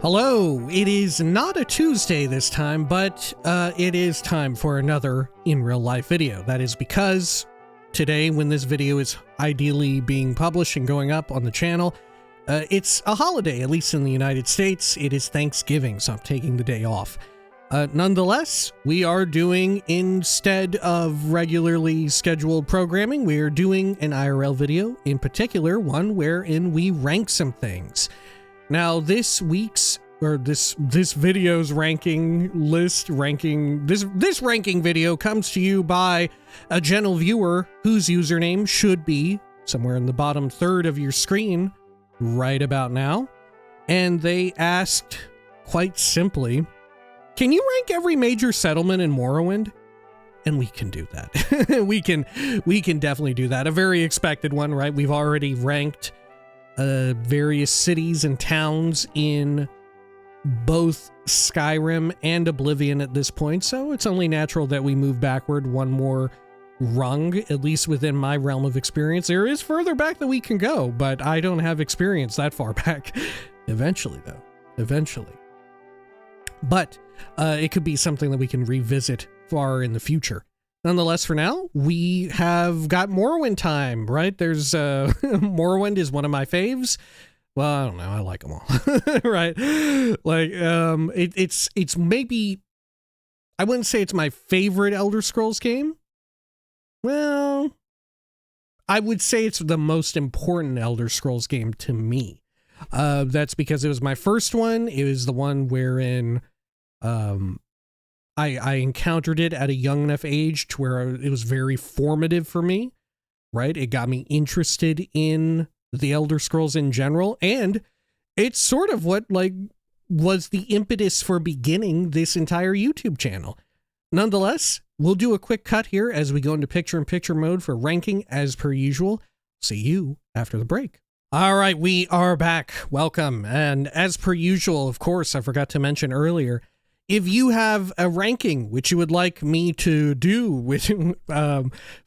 Hello, it is not a Tuesday this time, but it is time for another in real life video. That is because today, when this video is ideally being published and going up on the channel, it's a holiday, at least in the United States. It is Thanksgiving, so I'm taking the day off. Nonetheless, we are doing, instead of regularly scheduled programming, we are doing an IRL video, in particular one wherein we rank some things. Now, this video's ranking list, this ranking video comes to you by a gentle viewer whose username should be somewhere in the bottom third of your screen right about now. And they asked, quite simply, can you rank every major settlement in Morrowind? And we can do that. we can definitely do that. A very expected one, right? We've already ranked various cities and towns in both Skyrim and Oblivion at this point, so it's only natural that we move backward one more rung, at least within my realm of experience. There is further back that we can go, but I don't have experience that far back. Eventually, though. Eventually. But it could be something that we can revisit far in the future. Nonetheless, for now, we have got Morrowind time, right? There's Morrowind is one of my faves. Well, I don't know. I like them all, right? Like, it's maybe, I wouldn't say it's my favorite Elder Scrolls game. Well, I would say it's the most important Elder Scrolls game to me. That's because it was my first one. It was the one wherein, I encountered it at a young enough age to where it was very formative for me, right? It got me interested in the Elder Scrolls in general, and it's sort of what, like, was the impetus for beginning this entire YouTube channel. Nonetheless, we'll do a quick cut here as we go into picture-in-picture mode for ranking as per usual. See you after the break. All right, we are back. Welcome. And as per usual, of course, I forgot to mention earlier, if you have a ranking which you would like me to do,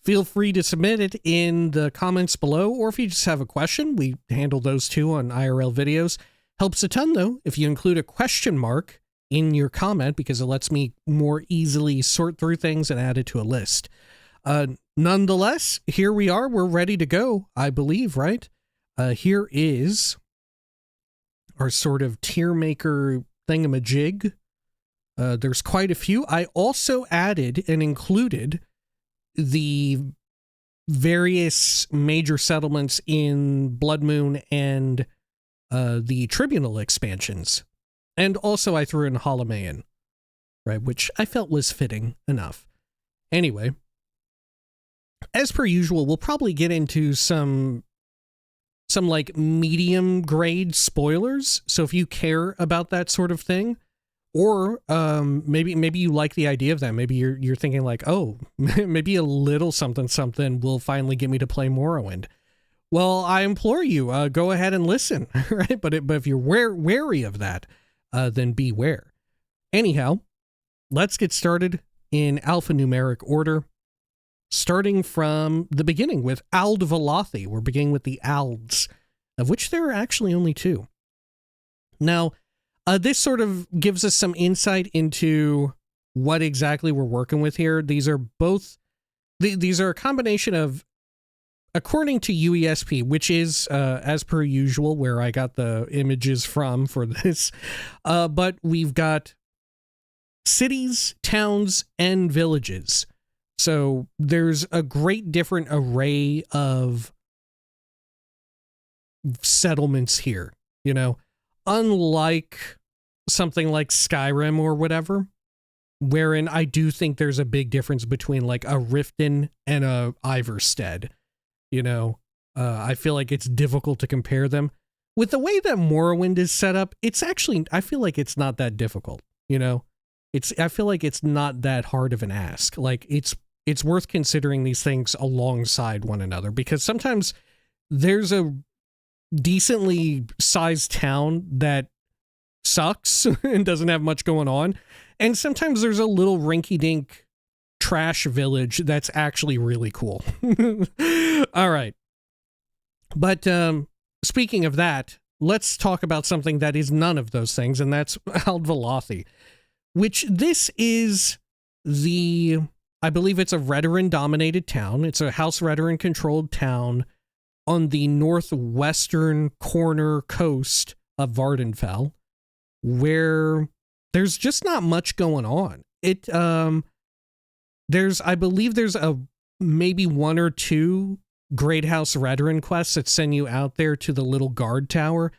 feel free to submit it in the comments below, or if you just have a question, we handle those too on IRL videos. Helps a ton, though, if you include a question mark in your comment, because it lets me more easily sort through things and add it to a list. Nonetheless, here we are. We're ready to go, I believe, right? Here is our sort of tier maker thingamajig. There's quite a few. I also added and included the various major settlements in bloodmoon and the tribunal expansions. And also I threw in Holomayan, right, which I felt was fitting enough. Anyway, as per usual, we'll probably get into some like medium grade spoilers. So if you care about that sort of thing, or maybe you like the idea of that. Maybe you're thinking like, oh, maybe a little something will finally get me to play Morrowind. Well, I implore you, go ahead and listen, right? But if you're wary of that, then beware. Anyhow, let's get started in alphanumeric order, starting from the beginning with Ald Velothi. We're beginning with the Alds, of which there are actually only two. Now, this sort of gives us some insight into what exactly we're working with here. These are a combination of, according to UESP, which is, as per usual, where I got the images from for this, but we've got cities, towns, and villages. So there's a great different array of settlements here, you know? Unlike something like Skyrim or whatever, wherein I do think there's a big difference between like a Riften and a Ivarstead, you know, I feel like it's difficult to compare them. With the way that Morrowind is set up, it's actually, I feel like it's not that difficult, you know? I feel like it's not that hard of an ask. Like, it's worth considering these things alongside one another, because sometimes there's a decently sized town that sucks and doesn't have much going on, and sometimes there's a little rinky-dink trash village that's actually really cool. All right, but speaking of that, let's talk about something that is none of those things, and that's Aldvalathi, which this is I believe it's a Redoran-dominated town. It's a House Redoran-controlled town on the northwestern corner coast of Vardenfell, where there's just not much going on. I believe there's maybe one or two Great House Redoran quests that send you out there to the little guard tower,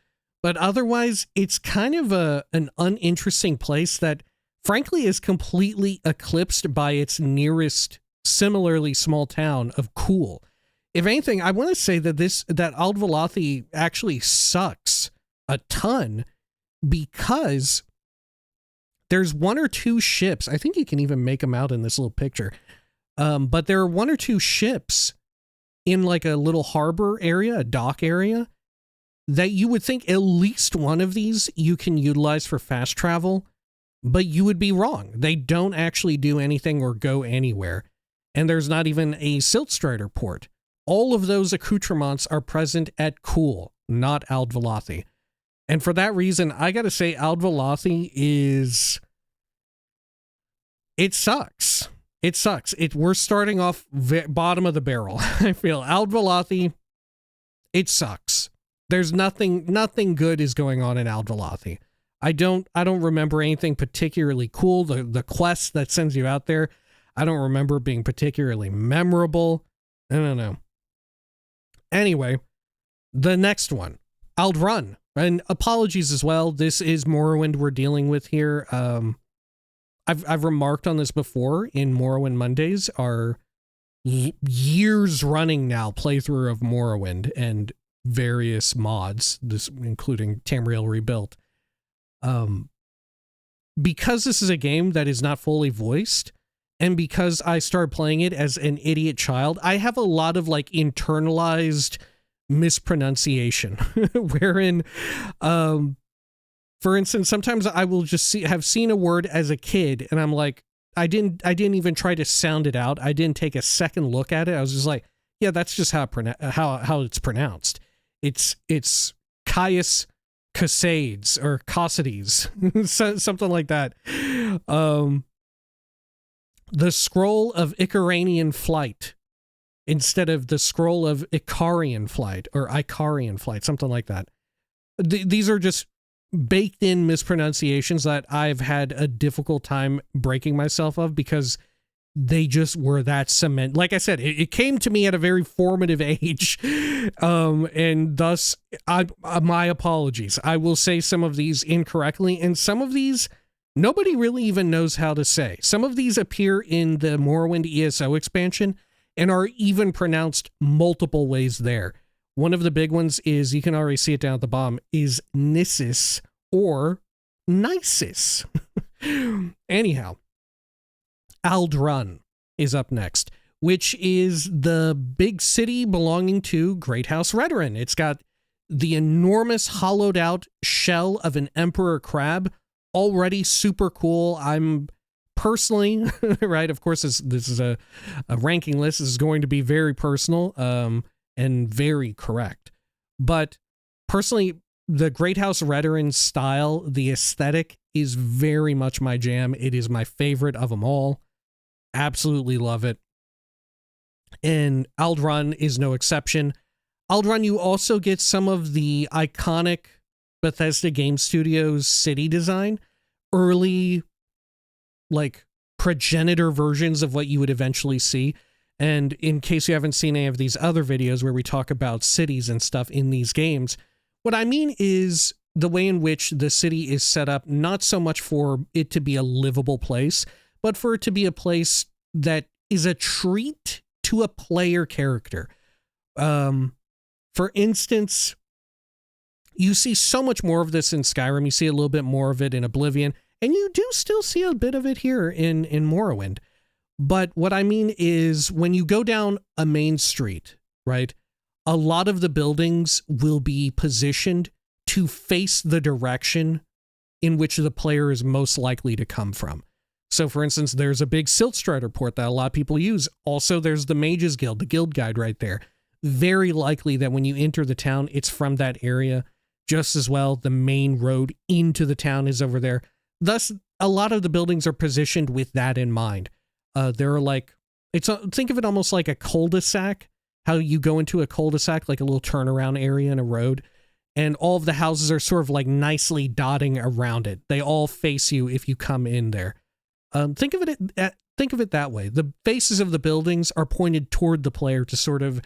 but otherwise it's kind of an uninteresting place that frankly is completely eclipsed by its nearest similarly small town of Cool. If anything, I want to say that Aldvalathi actually sucks a ton because there's one or two ships. I think you can even make them out in this little picture. But there are one or two ships in like a little harbor area, a dock area, that you would think at least one of these you can utilize for fast travel, but you would be wrong. They don't actually do anything or go anywhere. And there's not even a Siltstrider port. All of those accoutrements are present at Cool, not Aldvalathi. And for that reason, I gotta say Aldvalathi it sucks. It sucks. We're starting off bottom of the barrel. I feel Aldvalathi, it sucks. There's nothing good is going on in Aldvalathi. I don't remember anything particularly cool. The quest that sends you out there, I don't remember being particularly memorable. I don't know. Anyway, the next one, Aldrun. And apologies as well. This is Morrowind we're dealing with here. I've remarked on this before in Morrowind Mondays, our years running now playthrough of Morrowind and various mods, this including Tamriel Rebuilt. Because this is a game that is not fully voiced, and because I started playing it as an idiot child, I have a lot of like internalized mispronunciation wherein for instance, sometimes I will just have seen a word as a kid and I'm like, I didn't even try to sound it out. I didn't take a second look at it. I was just like, yeah, that's just how it's pronounced. It's Caius Casades or Causides, something like that. The Scroll of Icaranian Flight instead of the Scroll of Icarian Flight or Icarian Flight, something like that. These are just baked in mispronunciations that I've had a difficult time breaking myself of because they just were that cement. Like I said, it came to me at a very formative age. And thus my apologies. I will say some of these incorrectly and some of these nobody really even knows how to say. Some of these appear in the Morrowind ESO expansion and are even pronounced multiple ways there. One of the big ones is, you can already see it down at the bottom, is Nissus or Nisus. Anyhow, Aldrun is up next, which is the big city belonging to Great House Redoran. It's got the enormous hollowed out shell of an emperor crab, already super cool. I'm personally, right, of course this is a ranking list. This is going to be very personal and very correct. But personally, the Great House Redoran style, the aesthetic is very much my jam. It is my favorite of them all. Absolutely love it. And Aldrun is no exception. Aldrun, you also get some of the iconic Bethesda Game Studios city design, early like progenitor versions of what you would eventually see. And in case you haven't seen any of these other videos where we talk about cities and stuff in these games, what I mean is the way in which the city is set up, not so much for it to be a livable place, but for it to be a place that is a treat to a player character. For instance, you see so much more of this in Skyrim. You see a little bit more of it in Oblivion, and you do still see a bit of it here in Morrowind. But what I mean is when you go down a main street, right, a lot of the buildings will be positioned to face the direction in which the player is most likely to come from. So, for instance, there's a big Siltstrider port that a lot of people use. Also, there's the Mages Guild, the guild guide right there. Very likely that when you enter the town, it's from that area. just as well. The main road into the town is over there. Thus, a lot of the buildings are positioned with that in mind. There are like, think of it almost like a cul-de-sac, how you go into a cul-de-sac, like a little turnaround area in a road, and all of the houses are sort of like nicely dotting around it. They all face you if you come in there. Think of it that way. The faces of the buildings are pointed toward the player to sort of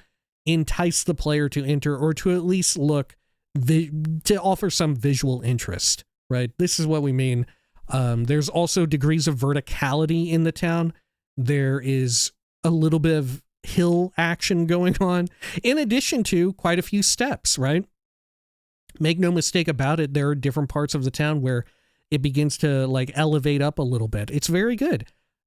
entice the player to enter, or to at least look, to offer some visual interest, right? This is what we mean. There's also degrees of verticality in the town. There is a little bit of hill action going on, in addition to quite a few steps, right? Make no mistake about it, there are different parts of the town where it begins to like elevate up a little bit. It's very good.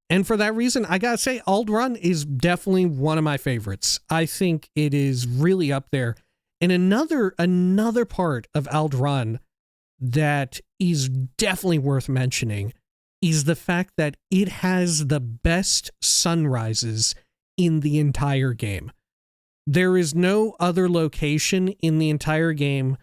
And for that reason, I gotta say, Aldrun is definitely one of my favorites. I think it is really up there. And another part of Aldrun that is definitely worth mentioning is the fact that it has the best sunrises in the entire game. There is no other location in the entire game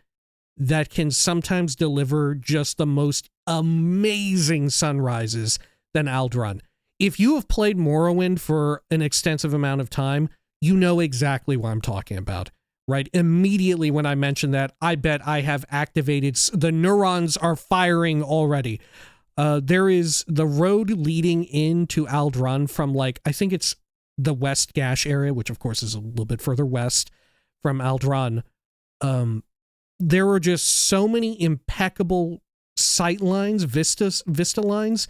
that can sometimes deliver just the most amazing sunrises than Aldrun. If you have played Morrowind for an extensive amount of time, you know exactly what I'm talking about, right? Immediately when I mention that, I bet I have activated, the neurons are firing already. There is the road leading into Aldrun from, like, I think it's the West Gash area, which of course is a little bit further west from Aldrun. There are just so many impeccable sight lines, vista lines,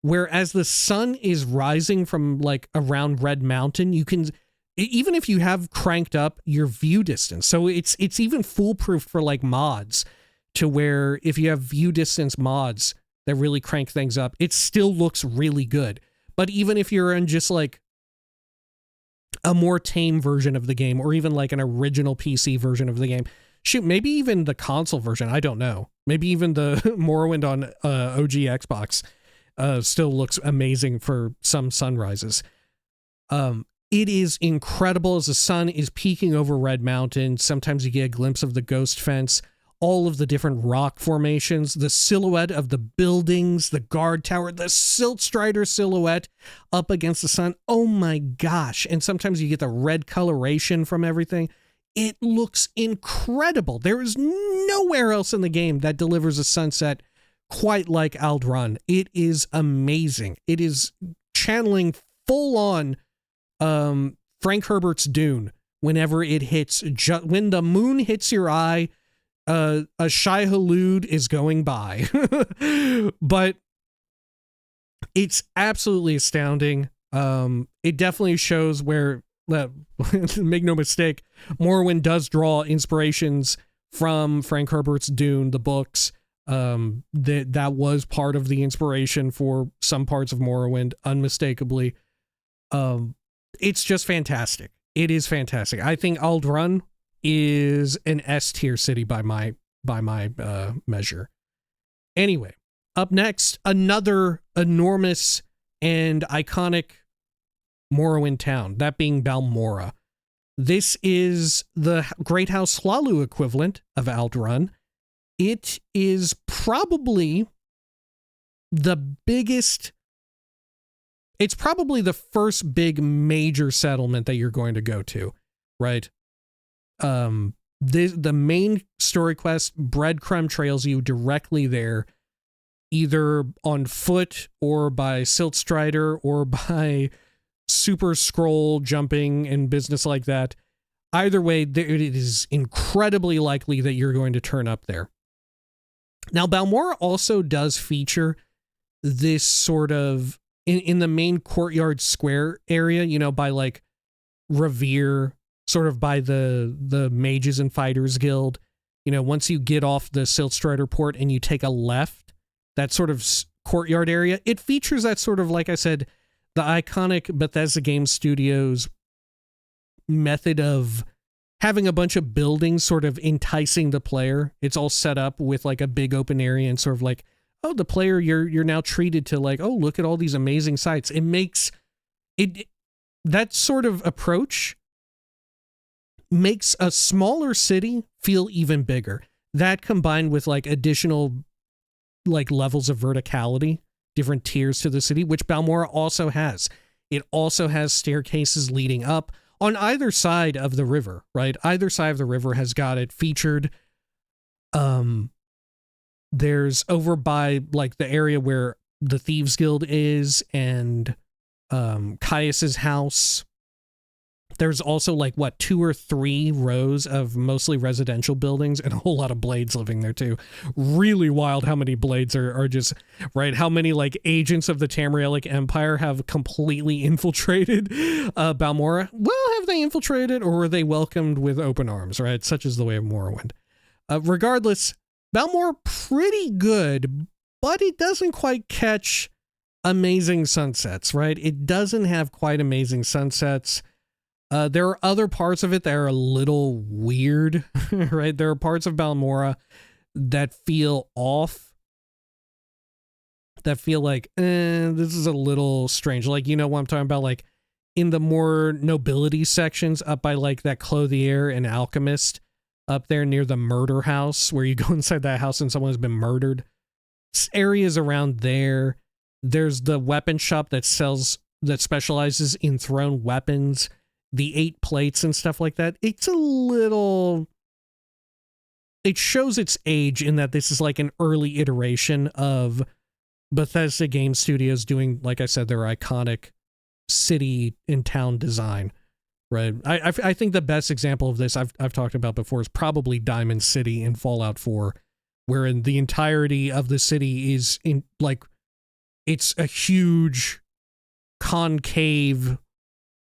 where as the sun is rising from like around Red Mountain, you can, even if you have cranked up your view distance, so it's even foolproof for like mods, to where if you have view distance mods that really crank things up, it still looks really good. But even if you're in just like a more tame version of the game, or even like an original PC version of the game, shoot, maybe even the console version, I don't know, maybe even the Morrowind on OG Xbox still looks amazing for some sunrises. It is incredible as the sun is peeking over Red Mountain. Sometimes you get a glimpse of the ghost fence, all of the different rock formations, the silhouette of the buildings, the guard tower, the Silt Strider silhouette up against the sun. Oh my gosh. And sometimes you get the red coloration from everything. It looks incredible. There is nowhere else in the game that delivers a sunset quite like Aldrun. It is amazing. It is channeling full on Frank Herbert's Dune. Whenever it hits, when the moon hits your eye, a Shai Hulud is going by. But it's absolutely astounding. It definitely shows where, make no mistake, Morrowind does draw inspirations from Frank Herbert's Dune, the books. That was part of the inspiration for some parts of Morrowind, unmistakably. It's just fantastic. It is fantastic. I think Aldrun is an S tier city by my measure. Anyway, up next, another enormous and iconic Morrowind town, that being Balmora. This is the Great House Hlalu equivalent of Aldrun. It is probably the biggest, it's probably the first big major settlement that you're going to go to, right? The main story quest breadcrumb trails you directly there, either on foot or by Silt Strider or by super scroll jumping and business like that. Either way, it is incredibly likely that you're going to turn up there. Now, Balmora also does feature this sort of, in the main courtyard square area, you know, by like Revere, sort of by the Mages and Fighters Guild. You know, once you get off the Silt Strider port and you take a left, that sort of courtyard area, it features that sort of, like I said, the iconic Bethesda Game Studios method of having a bunch of buildings sort of enticing the player. It's all set up with like a big open area and sort of like, oh, the player, you're now treated to like, oh, look at all these amazing sights. It makes it, that sort of approach makes a smaller city feel even bigger. that combined with like additional like levels of verticality, different tiers to the city, which Balmora also has. It also has staircases leading up on either side of the river, right? Either side of the river has got it featured. There's over by like the area where the Thieves Guild is and Caius's house. There's also like, what, 2 or 3 rows of mostly residential buildings and a whole lot of blades living there too. Really wild how many blades are just, right? How many like agents of the Tamrielic Empire have completely infiltrated Balmora? Well, have they infiltrated or were they welcomed with open arms, right? Such is the way of Morrowind. Regardless, Balmora pretty good, but it doesn't quite catch amazing sunsets, right? It doesn't have quite amazing sunsets. There are other parts of it that are a little weird, right? There are parts of Balmora that feel off, that feel like, this is a little strange. Like, you know what I'm talking about? Like, in the more nobility sections up by, like, that Clothier and Alchemist up there near the murder house, where you go inside that house and someone has been murdered. Areas around there. There's the weapon shop that specializes in thrown weapons. The 8 plates and stuff like that. It's a little... It shows its age in that this is like an early iteration of Bethesda Game Studios doing, like I said, their iconic city and town design, right? I think the best example of this I've talked about before is probably Diamond City in Fallout 4, wherein the entirety of the city is in, like, it's a huge concave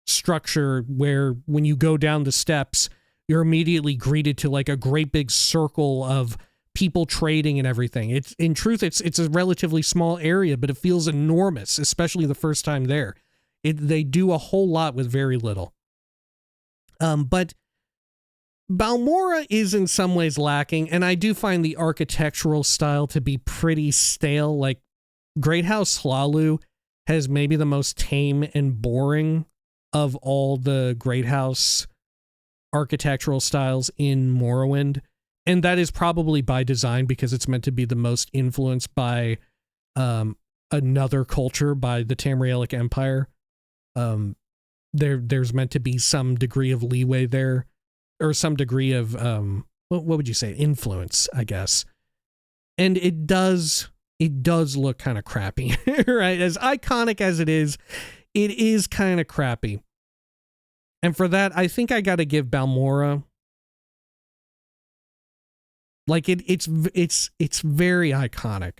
structure where when you go down the steps, you're immediately greeted to like a great big circle of people trading and everything. It's in truth, it's a relatively small area, but it feels enormous, especially the first time there. They do a whole lot with very little. But Balmora is in some ways lacking, and I do find the architectural style to be pretty stale. Like Great House Hlalu has maybe the most tame and boring of all the Great House architectural styles in Morrowind. And that is probably by design because it's meant to be the most influenced by another culture, by the Tamrielic Empire. There's meant to be some degree of leeway there, or some degree of, what would you say? Influence, I guess. And it does look kind of crappy, right? As iconic as it is kind of crappy. And for that, I think I got to give Balmora, like it's very iconic.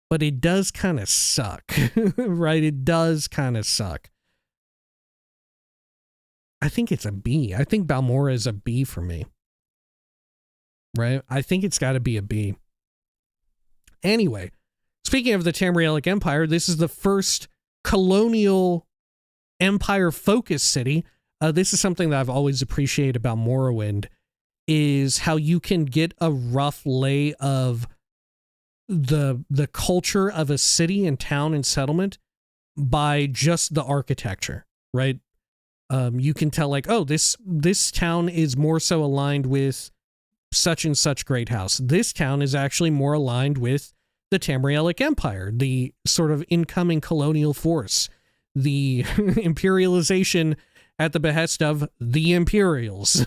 But it does kind of suck, right? It does kind of suck. I think it's a B. I think Balmora is a B for me. Right? I think it's got to be a B. Anyway, speaking of the Tamrielic Empire, this is the first colonial empire-focused city. This is something that I've always appreciated about Morrowind, is how you can get a rough lay of the culture of a city and town and settlement by just the architecture, right? You can tell like, oh, this town is more so aligned with such and such great house. This town is actually more aligned with the Tamrielic Empire, the sort of incoming colonial force, the imperialization at the behest of the Imperials.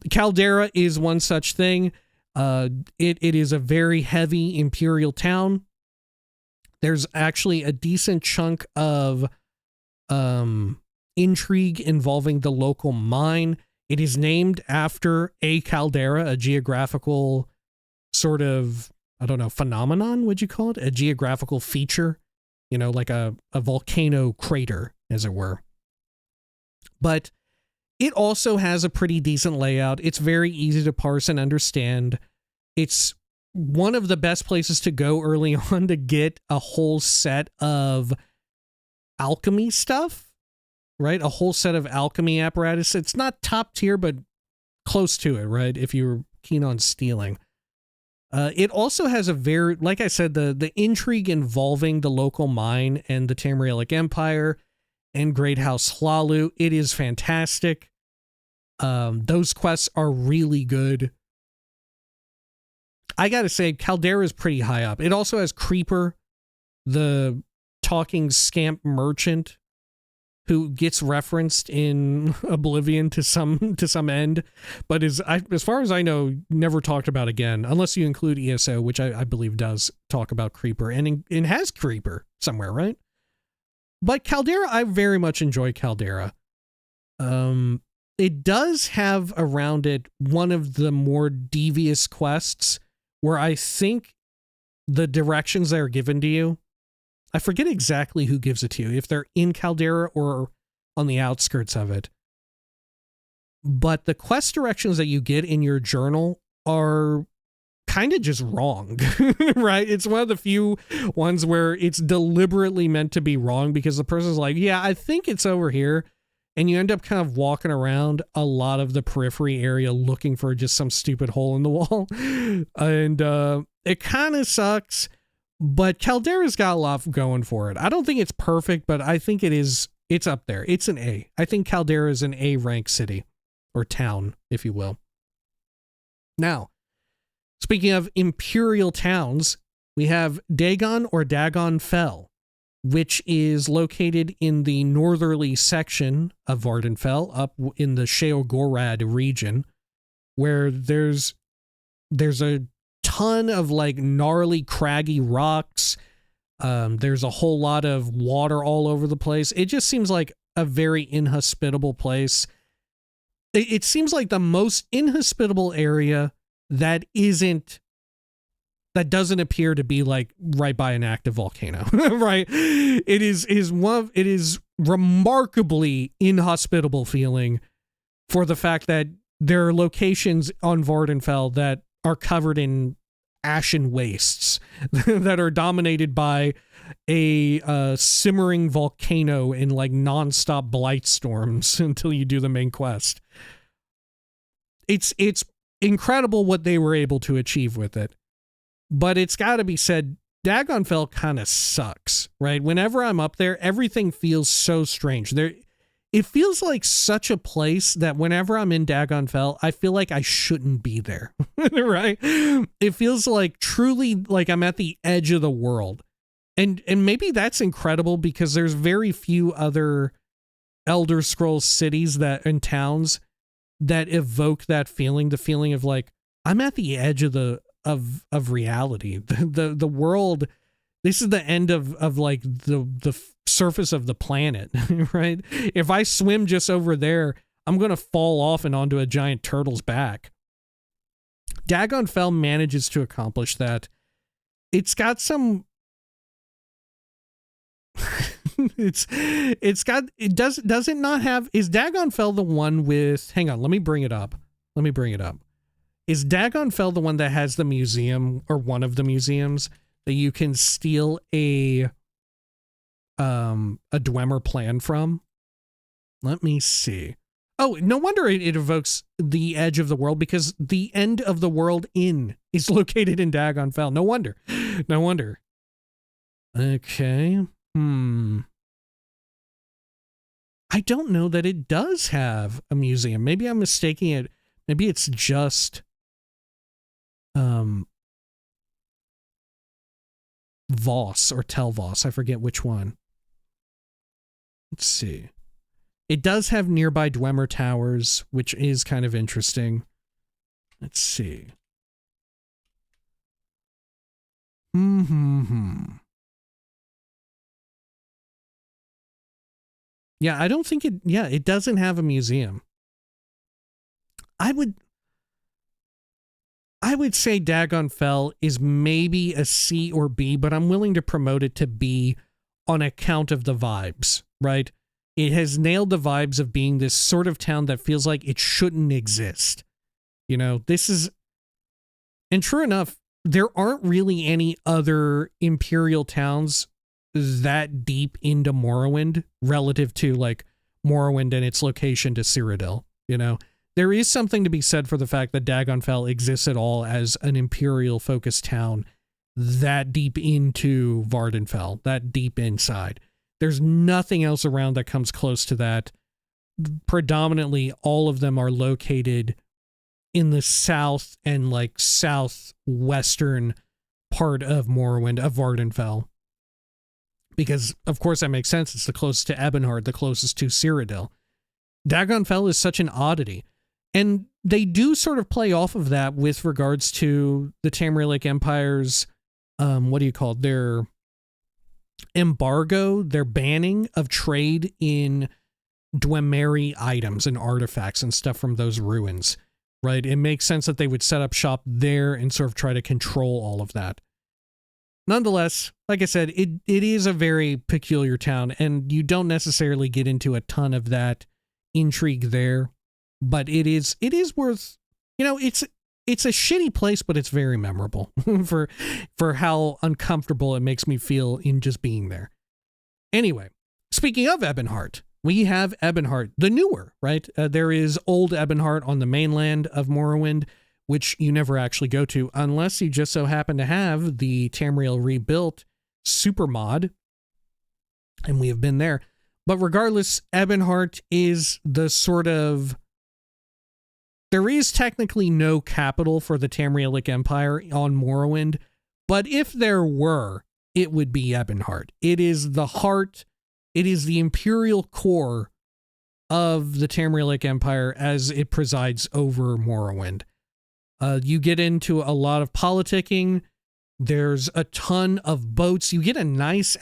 Caldera is one such thing. It is a very heavy imperial town. There's actually a decent chunk of intrigue involving the local mine. It is named after a caldera, a geographical sort of, I don't know, phenomenon, would you call it? A geographical feature, you know, like a volcano crater, as it were. But it also has a pretty decent layout. It's very easy to parse and understand. It's one of the best places to go early on to get a whole set of alchemy stuff, right? A whole set of alchemy apparatus. It's not top tier, but close to it, right? If you're keen on stealing. It also has a very, like I said, the intrigue involving the local mine and the Tamrielic Empire and Great House Hlalu. It is fantastic. Those quests are really good. I gotta say, Caldera is pretty high up. It also has Creeper, the talking scamp merchant, who gets referenced in Oblivion to some end, but is, as far as I know, never talked about again, unless you include ESO, which I believe does talk about Creeper, and it has Creeper somewhere, right? But Caldera, I very much enjoy Caldera. It does have around it one of the more devious quests where I think the directions that are given to you, I forget exactly who gives it to you, if they're in Caldera or on the outskirts of it. But the quest directions that you get in your journal are kind of just wrong, right? It's one of the few ones where it's deliberately meant to be wrong because the person's like, yeah, I think it's over here. And you end up kind of walking around a lot of the periphery area looking for just some stupid hole in the wall. And it kind of sucks, but Caldera's got a lot going for it. I don't think it's perfect, but I think it's up there. It's an A. I think Caldera is an A rank city or town, if you will. Now, speaking of imperial towns, we have Dagon or Dagon Fell, which is located in the northerly section of Vardenfell, up in the Sheogorad region, where there's a ton of like gnarly, craggy rocks. There's a whole lot of water all over the place. It just seems like a very inhospitable place. It seems like the most inhospitable area that doesn't appear to be like right by an active volcano, right? It is remarkably inhospitable feeling for the fact that there are locations on Vardenfell that are covered in ashen wastes that are dominated by a simmering volcano in like nonstop blight storms until you do the main quest. It's incredible what they were able to achieve with it. But it's got to be said, Dagonfell kind of sucks, right? Whenever I'm up there, everything feels so strange. It feels like such a place that whenever I'm in Dagonfell, I feel like I shouldn't be there, right? It feels like truly like I'm at the edge of the world. And maybe that's incredible because there's very few other Elder Scrolls cities and towns that evoke that feeling, the feeling of like, I'm at the edge of reality. The world, this is the end of like the surface of the planet, right? If I swim just over there, I'm going to fall off and onto a giant turtle's back. Dagonfell manages to accomplish that. It's got some does it not have, is Dagonfell the one with, hang on, let me bring it up. Is Dagonfell the one that has the museum, or one of the museums, that you can steal a Dwemer plan from? Let me see. Oh, no wonder it evokes the edge of the world, because the end of the world inn is located in Dagonfell. No wonder. Okay. I don't know that it does have a museum. Maybe I'm mistaking it. Maybe it's just Voss or Telvoss. I forget which one. Let's see. It does have nearby Dwemer towers, which is kind of interesting. Let's see. Yeah, I don't think it doesn't have a museum. I would say Dagonfell is maybe a C or B, but I'm willing to promote it to B on account of the vibes, right? It has nailed the vibes of being this sort of town that feels like it shouldn't exist. You know, and true enough, there aren't really any other Imperial towns that deep into Morrowind relative to like Morrowind and its location to Cyrodiil, you know? There is something to be said for the fact that Dagonfell exists at all as an Imperial-focused town that deep into Vardenfell, that deep inside. There's nothing else around that comes close to that predominantly all of them are located in the south and like southwestern part of Morrowind, of Vardenfell. Because, of course, that makes sense. It's the closest to Ebonheart, the closest to Cyrodiil. Dagonfell is such an oddity. And they do sort of play off of that with regards to the Tamrielic Empire's, their embargo, their banning of trade in Dwemer items and artifacts and stuff from those ruins, right? It makes sense that they would set up shop there and sort of try to control all of that. Nonetheless, like I said, it is a very peculiar town, and you don't necessarily get into a ton of that intrigue there, but it is worth, it's a shitty place, but it's very memorable for how uncomfortable it makes me feel in just being there. Anyway, speaking of Ebonheart, we have Ebonheart, the newer, right? There is old Ebonheart on the mainland of Morrowind, which you never actually go to unless you just so happen to have the Tamriel Rebuilt super mod, and we have been there. But regardless, Ebonheart is the sort of... There is technically no capital for the Tamrielic Empire on Morrowind, but if there were, it would be Ebonheart. It is the heart, it is the imperial core of the Tamrielic Empire as it presides over Morrowind. You get into a lot of politicking. There's a ton of boats. You get a nice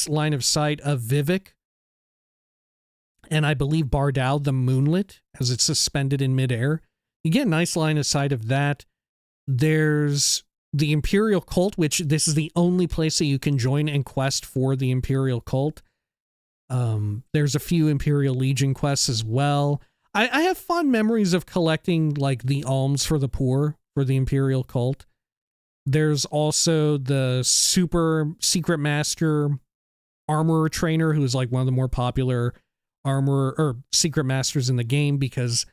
line of sight of Vivek, and I believe Bardal the Moonlit, as it's suspended in midair. You get a nice line of sight of that. There's the Imperial Cult, which this is the only place that you can join and quest for the Imperial Cult. There's a few Imperial Legion quests as well. I have fond memories of collecting like the alms for the poor for the Imperial Cult. There's also the super secret master armorer trainer, who is like one of the more popular armorer or secret masters in the game, because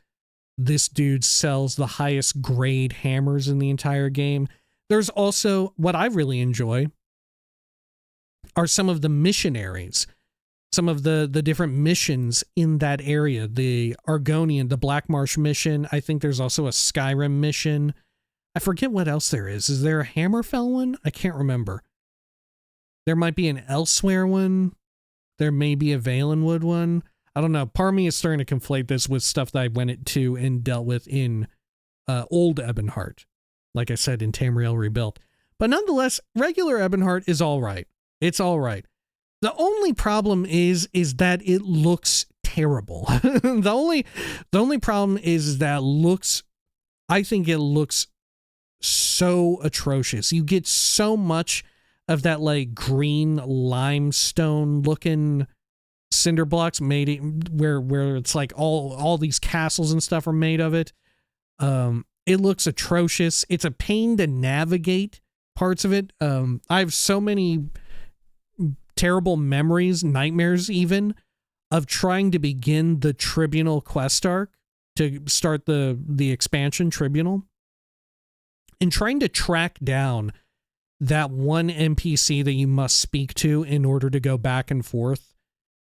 this dude sells the highest grade hammers in the entire game. There's also, what I really enjoy are some of the missionaries, some of the different missions in that area. The Argonian, the Black Marsh mission. I think there's also a Skyrim mission. I forget what else there is. Is there a Hammerfell one? I can't remember. There might be an Elsewhere one. There may be a Valenwood one. I don't know. Part of me is starting to conflate this with stuff that I went to and dealt with in old Ebonheart. Like I said, in Tamriel Rebuilt. But nonetheless, regular Ebonheart is all right. It's all right. The only problem is that it looks terrible. The only problem is that I think it looks so atrocious. You get so much of that like green limestone looking cinder blocks made where it's like all these castles and stuff are made of it. It looks atrocious. It's a pain to navigate parts of it. I have so many terrible memories, nightmares even, of trying to begin the Tribunal quest arc to start the expansion Tribunal, and trying to track down that one NPC that you must speak to in order to go back and forth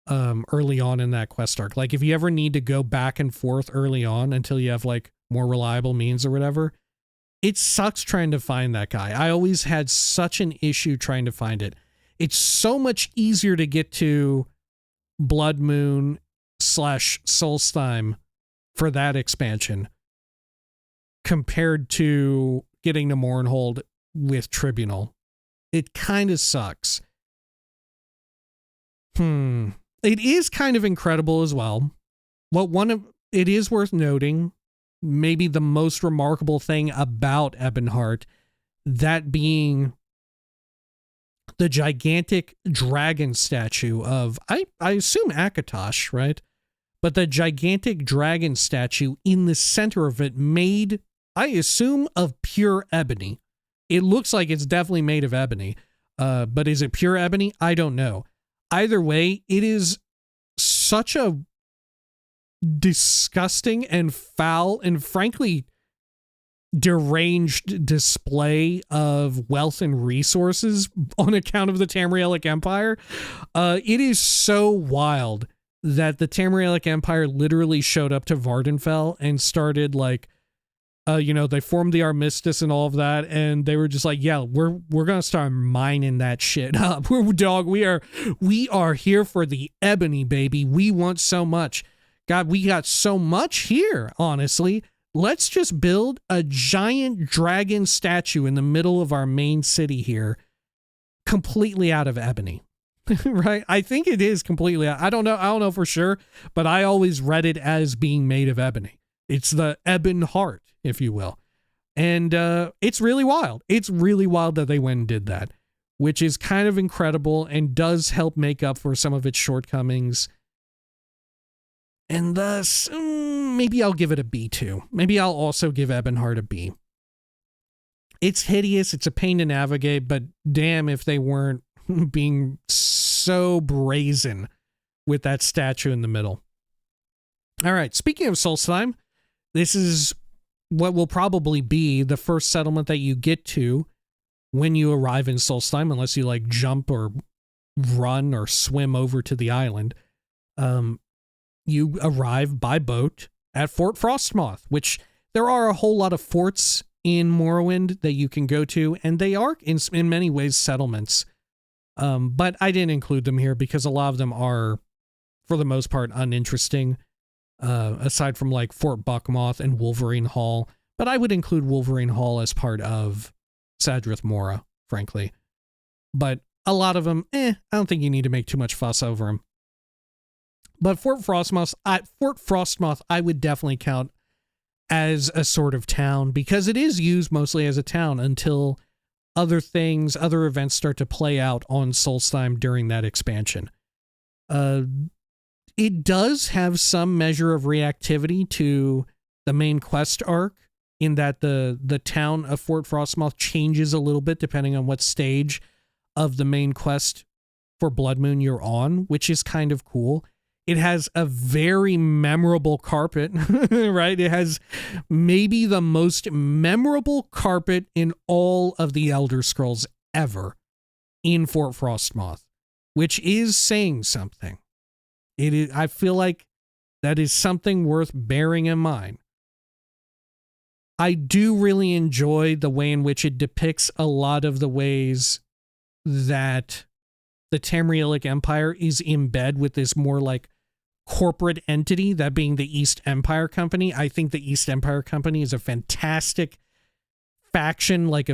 early on in that quest arc. Like if you ever need to go back and forth early on until you have like more reliable means or whatever, it sucks trying to find that guy. I always had such an issue trying to find it. It's so much easier to get to bloodmoon / Solstheim for that expansion compared to getting to Mournhold with Tribunal. It kind of sucks. It is kind of incredible as well. It is worth noting, maybe the most remarkable thing about Ebonheart, that being the gigantic dragon statue of, I assume Akatosh, right? But the gigantic dragon statue in the center of it made, I assume, of pure ebony. It looks like it's definitely made of ebony. But is it pure ebony? I don't know. Either way, it is such a disgusting and foul and frankly deranged display of wealth and resources on account of the Tamrielic Empire. It is so wild that the Tamrielic Empire literally showed up to Vardenfell and started like, they formed the armistice and all of that, and they were just like, yeah, we're gonna start mining that shit up. We are here for the ebony, baby. We want so much. God, we got so much here, honestly. Let's just build a giant dragon statue in the middle of our main city here, completely out of ebony. Right? I think it is completely. I don't know for sure, but I always read it as being made of ebony. It's the ebon heart, if you will. And it's really wild. It's really wild that they went and did that, which is kind of incredible and does help make up for some of its shortcomings. And thus, maybe I'll give it a B too. Maybe I'll also give Ebonheart a B. It's hideous. It's a pain to navigate, but damn if they weren't being so brazen with that statue in the middle. All right, speaking of Solstheim, this is what will probably be the first settlement that you get to when you arrive in Solstheim, unless you like jump or run or swim over to the island. You arrive by boat at Fort Frostmoth, which there are a whole lot of forts in Morrowind that you can go to, and they are in many ways settlements. But I didn't include them here because a lot of them are, for the most part, uninteresting, aside from like Fort Buckmoth and Wolverine Hall. But I would include Wolverine Hall as part of Sadrith Mora, frankly. But a lot of them, I don't think you need to make too much fuss over them. But Fort Frostmoth, I would definitely count as a sort of town because it is used mostly as a town until other events start to play out on Solstheim during that expansion. It does have some measure of reactivity to the main quest arc in that the town of Fort Frostmoth changes a little bit depending on what stage of the main quest for Bloodmoon you're on, which is kind of cool. It has a very memorable carpet, right? It has maybe the most memorable carpet in all of the Elder Scrolls ever in Fort Frostmoth, which is saying something. It is. I feel like that is something worth bearing in mind. I do really enjoy the way in which it depicts a lot of the ways that the Tamrielic Empire is in bed with this more like corporate entity, that being the East Empire Company. I think the East Empire Company is a fantastic faction, like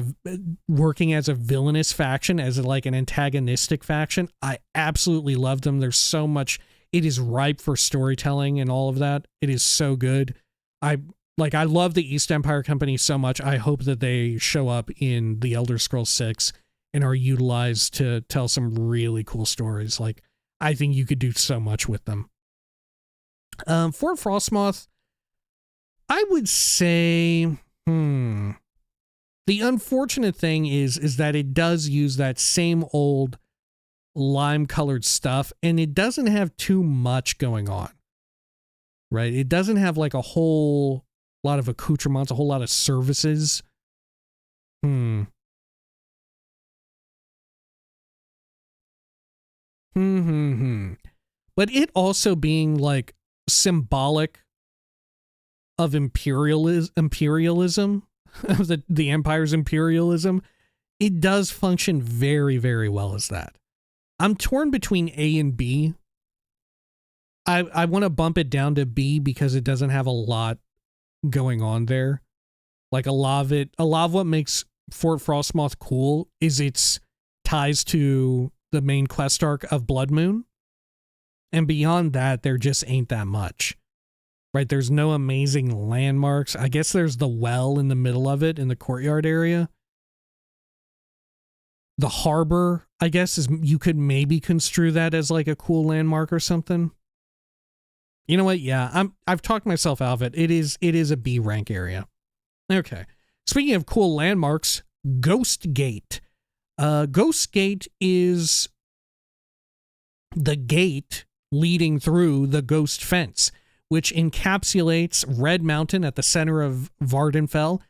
working as a villainous faction, as like an antagonistic faction. I absolutely love them. There's so much. It is ripe for storytelling and all of that. It is so good. I love the East Empire Company so much. I hope that they show up in the Elder Scrolls 6 and are utilized to tell some really cool stories. Like, I think you could do so much with them. Fort Frostmoth, I would say, the unfortunate thing is that it does use that same old lime-colored stuff, and it doesn't have too much going on, right? It doesn't have like a whole lot of accoutrements, a whole lot of services. But it also being like symbolic of imperialism, of the Empire's imperialism, it does function very, very well as that. I'm torn between A and B. I want to bump it down to B because it doesn't have a lot going on there. Like a lot of what makes Fort Frostmoth cool is its ties to the main quest arc of Bloodmoon. And beyond that, there just ain't that much, right? There's no amazing landmarks. I guess there's the well in the middle of it in the courtyard area. The harbor, I guess, you could maybe construe that as like a cool landmark or something. You know what? Yeah, I've talked myself out of it. It is a B rank area. Okay. Speaking of cool landmarks, Ghost Gate. Ghost Gate is the gate leading through the Ghost Fence, which encapsulates Red Mountain at the center of Vardenfell,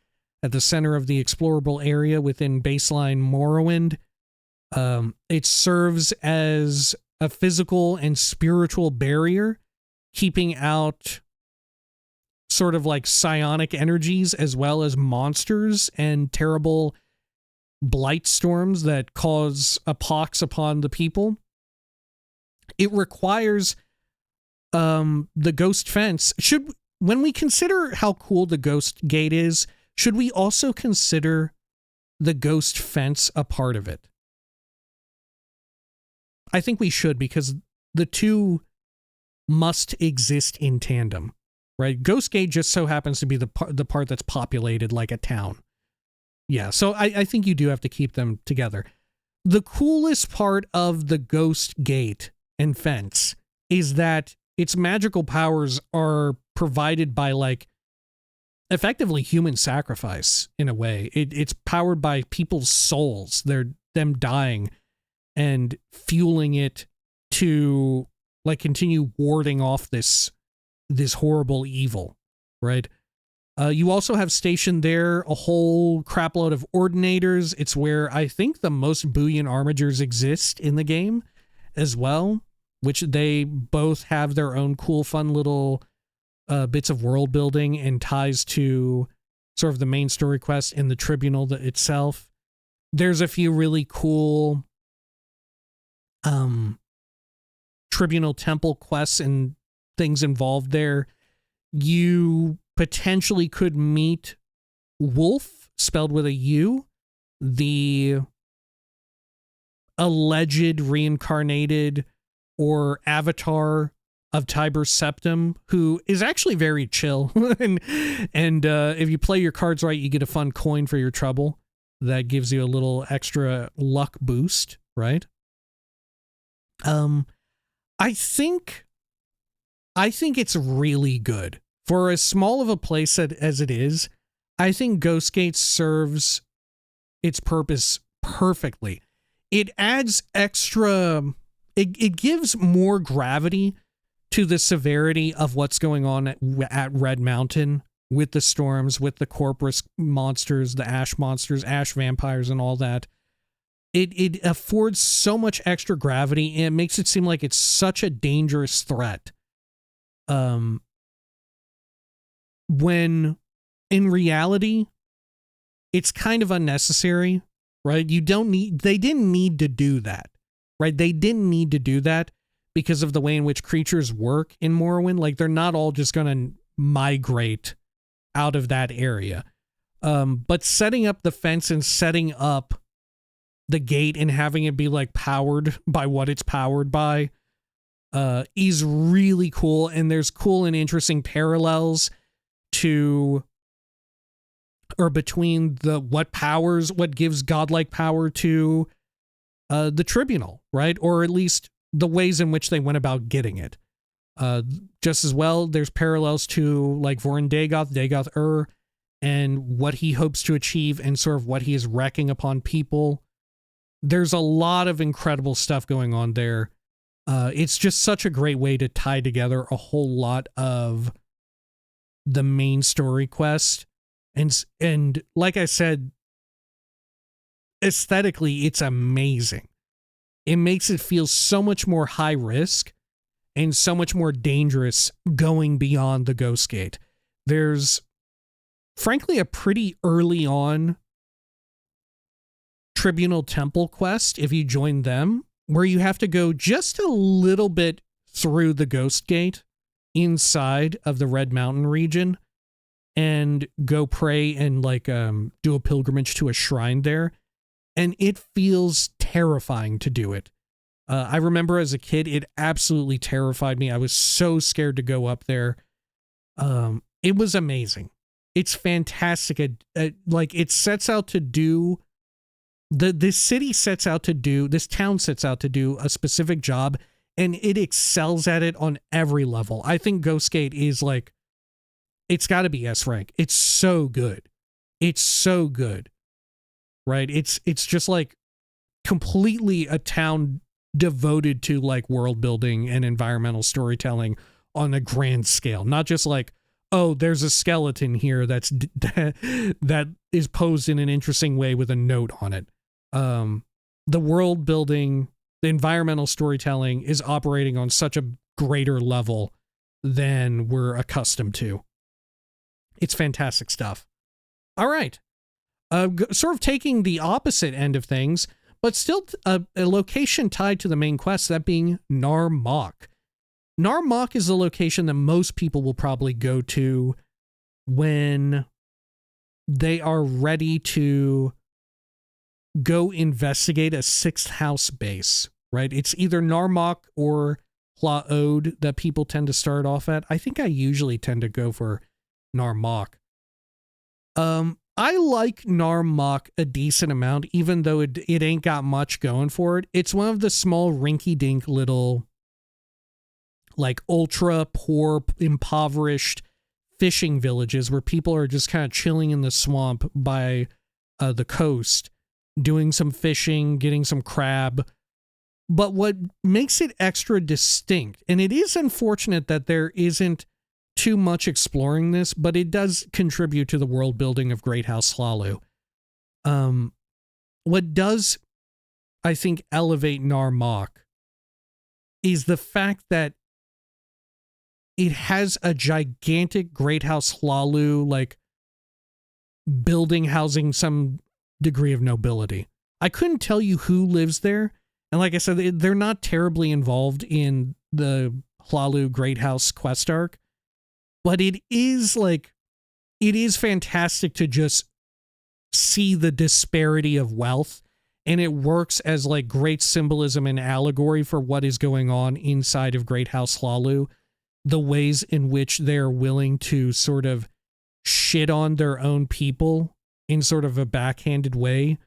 at the center of the explorable area within baseline Morrowind. It serves as a physical and spiritual barrier keeping out sort of like psionic energies as well as monsters and terrible blight storms that cause a pox upon the people. It requires the ghost fence. When we consider how cool the ghost gate is, should we also consider the ghost fence a part of it? I think we should, because the two must exist in tandem, right? Ghost gate just so happens to be the part that's populated like a town. Yeah, so I think you do have to keep them together. The coolest part of the ghost gate and fence is that its magical powers are provided by, like, effectively human sacrifice in a way. It's powered by people's souls. Them dying and fueling it to, like, continue warding off this horrible evil, right? You also have stationed there a whole crapload of ordinators. It's where I think the most Boolean armigers exist in the game as well, which they both have their own cool, fun little bits of world building and ties to sort of the main story quest in the tribunal itself. There's a few really cool tribunal temple quests and things involved there. You potentially could meet Wolf, spelled with a U, the alleged reincarnated or avatar of Tiber Septim, who is actually very chill. and if you play your cards right, you get a fun coin for your trouble that gives you a little extra luck boost, right? I think it's really good. For as small of a place as it is, I think Ghostgate serves its purpose perfectly. It adds extra... It gives more gravity to the severity of what's going on at Red Mountain with the storms, with the Corpus monsters, the ash monsters, ash vampires, and all that. It affords so much extra gravity, and it makes it seem like it's such a dangerous threat. When in reality, it's kind of unnecessary, right? They didn't need to do that, right? They didn't need to do that because of the way in which creatures work in Morrowind. Like, they're not all just going to migrate out of that area. But setting up the fence and setting up the gate and having it be, like, powered by what it's powered by is really cool. And there's cool and interesting parallels between what gives godlike power to the tribunal, right? Or at least the ways in which they went about getting it. Just as well, there's parallels to, like, Vorin Dagoth and what he hopes to achieve and sort of what he is wrecking upon people. There's a lot of incredible stuff going on there. It's just such a great way to tie together a whole lot of the main story quest. And like I said, aesthetically, it's amazing. It makes it feel so much more high risk and so much more dangerous going beyond the Ghost Gate. There's, frankly, a pretty early on Tribunal Temple quest, if you join them, where you have to go just a little bit through the Ghost Gate inside of the Red Mountain region and go pray and, like, do a pilgrimage to a shrine there. And it feels terrifying to do it. I remember as a kid, it absolutely terrified me. I was so scared to go up there. It was amazing. It's fantastic. It sets out to do... This town sets out to do a specific job, and it excels at it on every level. I think Ghostgate is, like, it's got to be S rank. It's so good. It's so good. Right? It's just, like, completely a town devoted to, like, world building and environmental storytelling on a grand scale. Not just like, oh, there's a skeleton here that is posed in an interesting way with a note on it. The world building, the environmental storytelling is operating on such a greater level than we're accustomed to. It's fantastic stuff. All right. Sort of taking the opposite end of things, but still a location tied to the main quest, that being Nar Mok. Nar Mok is the location that most people will probably go to when they are ready to go investigate a sixth house base, right? It's either Nar Mok or Hlaod that people tend to start off at. I think I usually tend to go for Nar Mok. I like Nar Mok a decent amount, even though it ain't got much going for it. It's one of the small rinky-dink little, like, ultra poor, impoverished fishing villages where people are just kind of chilling in the swamp by the coast, doing some fishing, getting some crab. But what makes it extra distinct, and it is unfortunate that there isn't too much exploring this, but it does contribute to the world building of Great House Hlalu. What does, I think, elevate Nar Mok is the fact that it has a gigantic Great House Hlalu, like, building housing some degree of nobility. I couldn't tell you who lives there, and like I said, they're not terribly involved in the Hlalu Great House quest arc, but it is fantastic to just see the disparity of wealth, and it works as like great symbolism and allegory for what is going on inside of Great House Hlalu, the ways in which they're willing to sort of shit on their own people in sort of a backhanded way,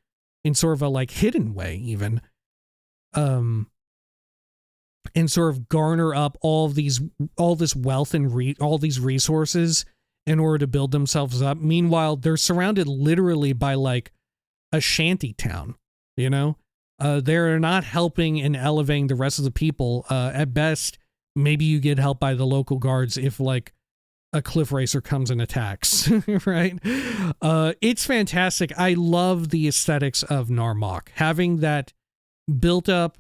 in sort of a like hidden way even, and sort of garner up all this wealth and all these resources in order to build themselves up. Meanwhile, they're surrounded literally by like a shanty town, you know? They're not helping and elevating the rest of the people. At best, maybe you get help by the local guards if like a cliff racer comes and attacks, right? It's fantastic. I love the aesthetics of Nar Mok. Having that built up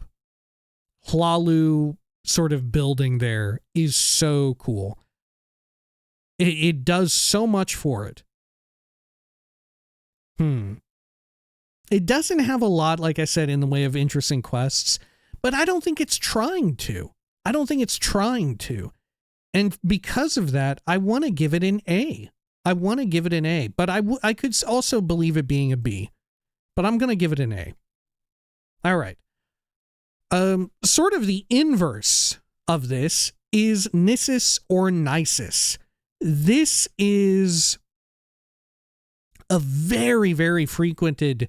Hlalu sort of building there is so cool. It does so much for it. It doesn't have a lot, like I said, in the way of interesting quests, but I don't think it's trying to. And because of that, I want to give it an A. But I could also believe it being a B. But I'm going to give it an A. All right. Sort of the inverse of this is Nissus or Nisus. This is a very, very frequented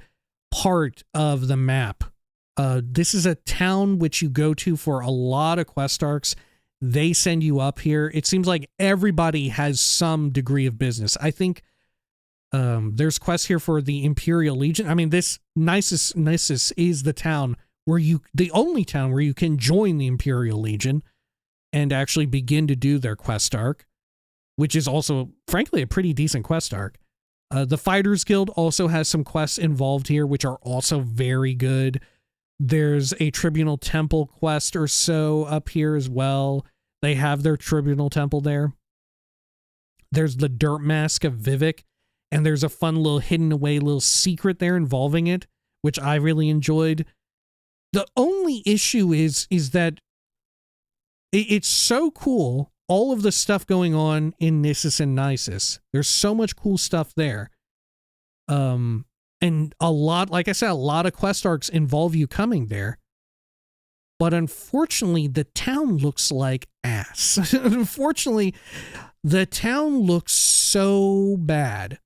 part of the map. This is a town which you go to for a lot of quest arcs. They send you up here. It seems like everybody has some degree of business. I think there's quests here for the Imperial Legion. I mean, this Nisus is the only town where you can join the Imperial Legion and actually begin to do their quest arc, which is also, frankly, a pretty decent quest arc. The Fighters Guild also has some quests involved here, which are also very good. There's a Tribunal Temple quest or so up here as well. They have their Tribunal Temple there. There's the Dirt Mask of Vivek, and there's a fun little hidden away little secret there involving it, which I really enjoyed. The only issue is that it's so cool, all of the stuff going on in Nissus and Nisus. There's so much cool stuff there. And a lot, like I said, a lot of quest arcs involve you coming there. But unfortunately, the town looks like ass. Unfortunately, the town looks so bad.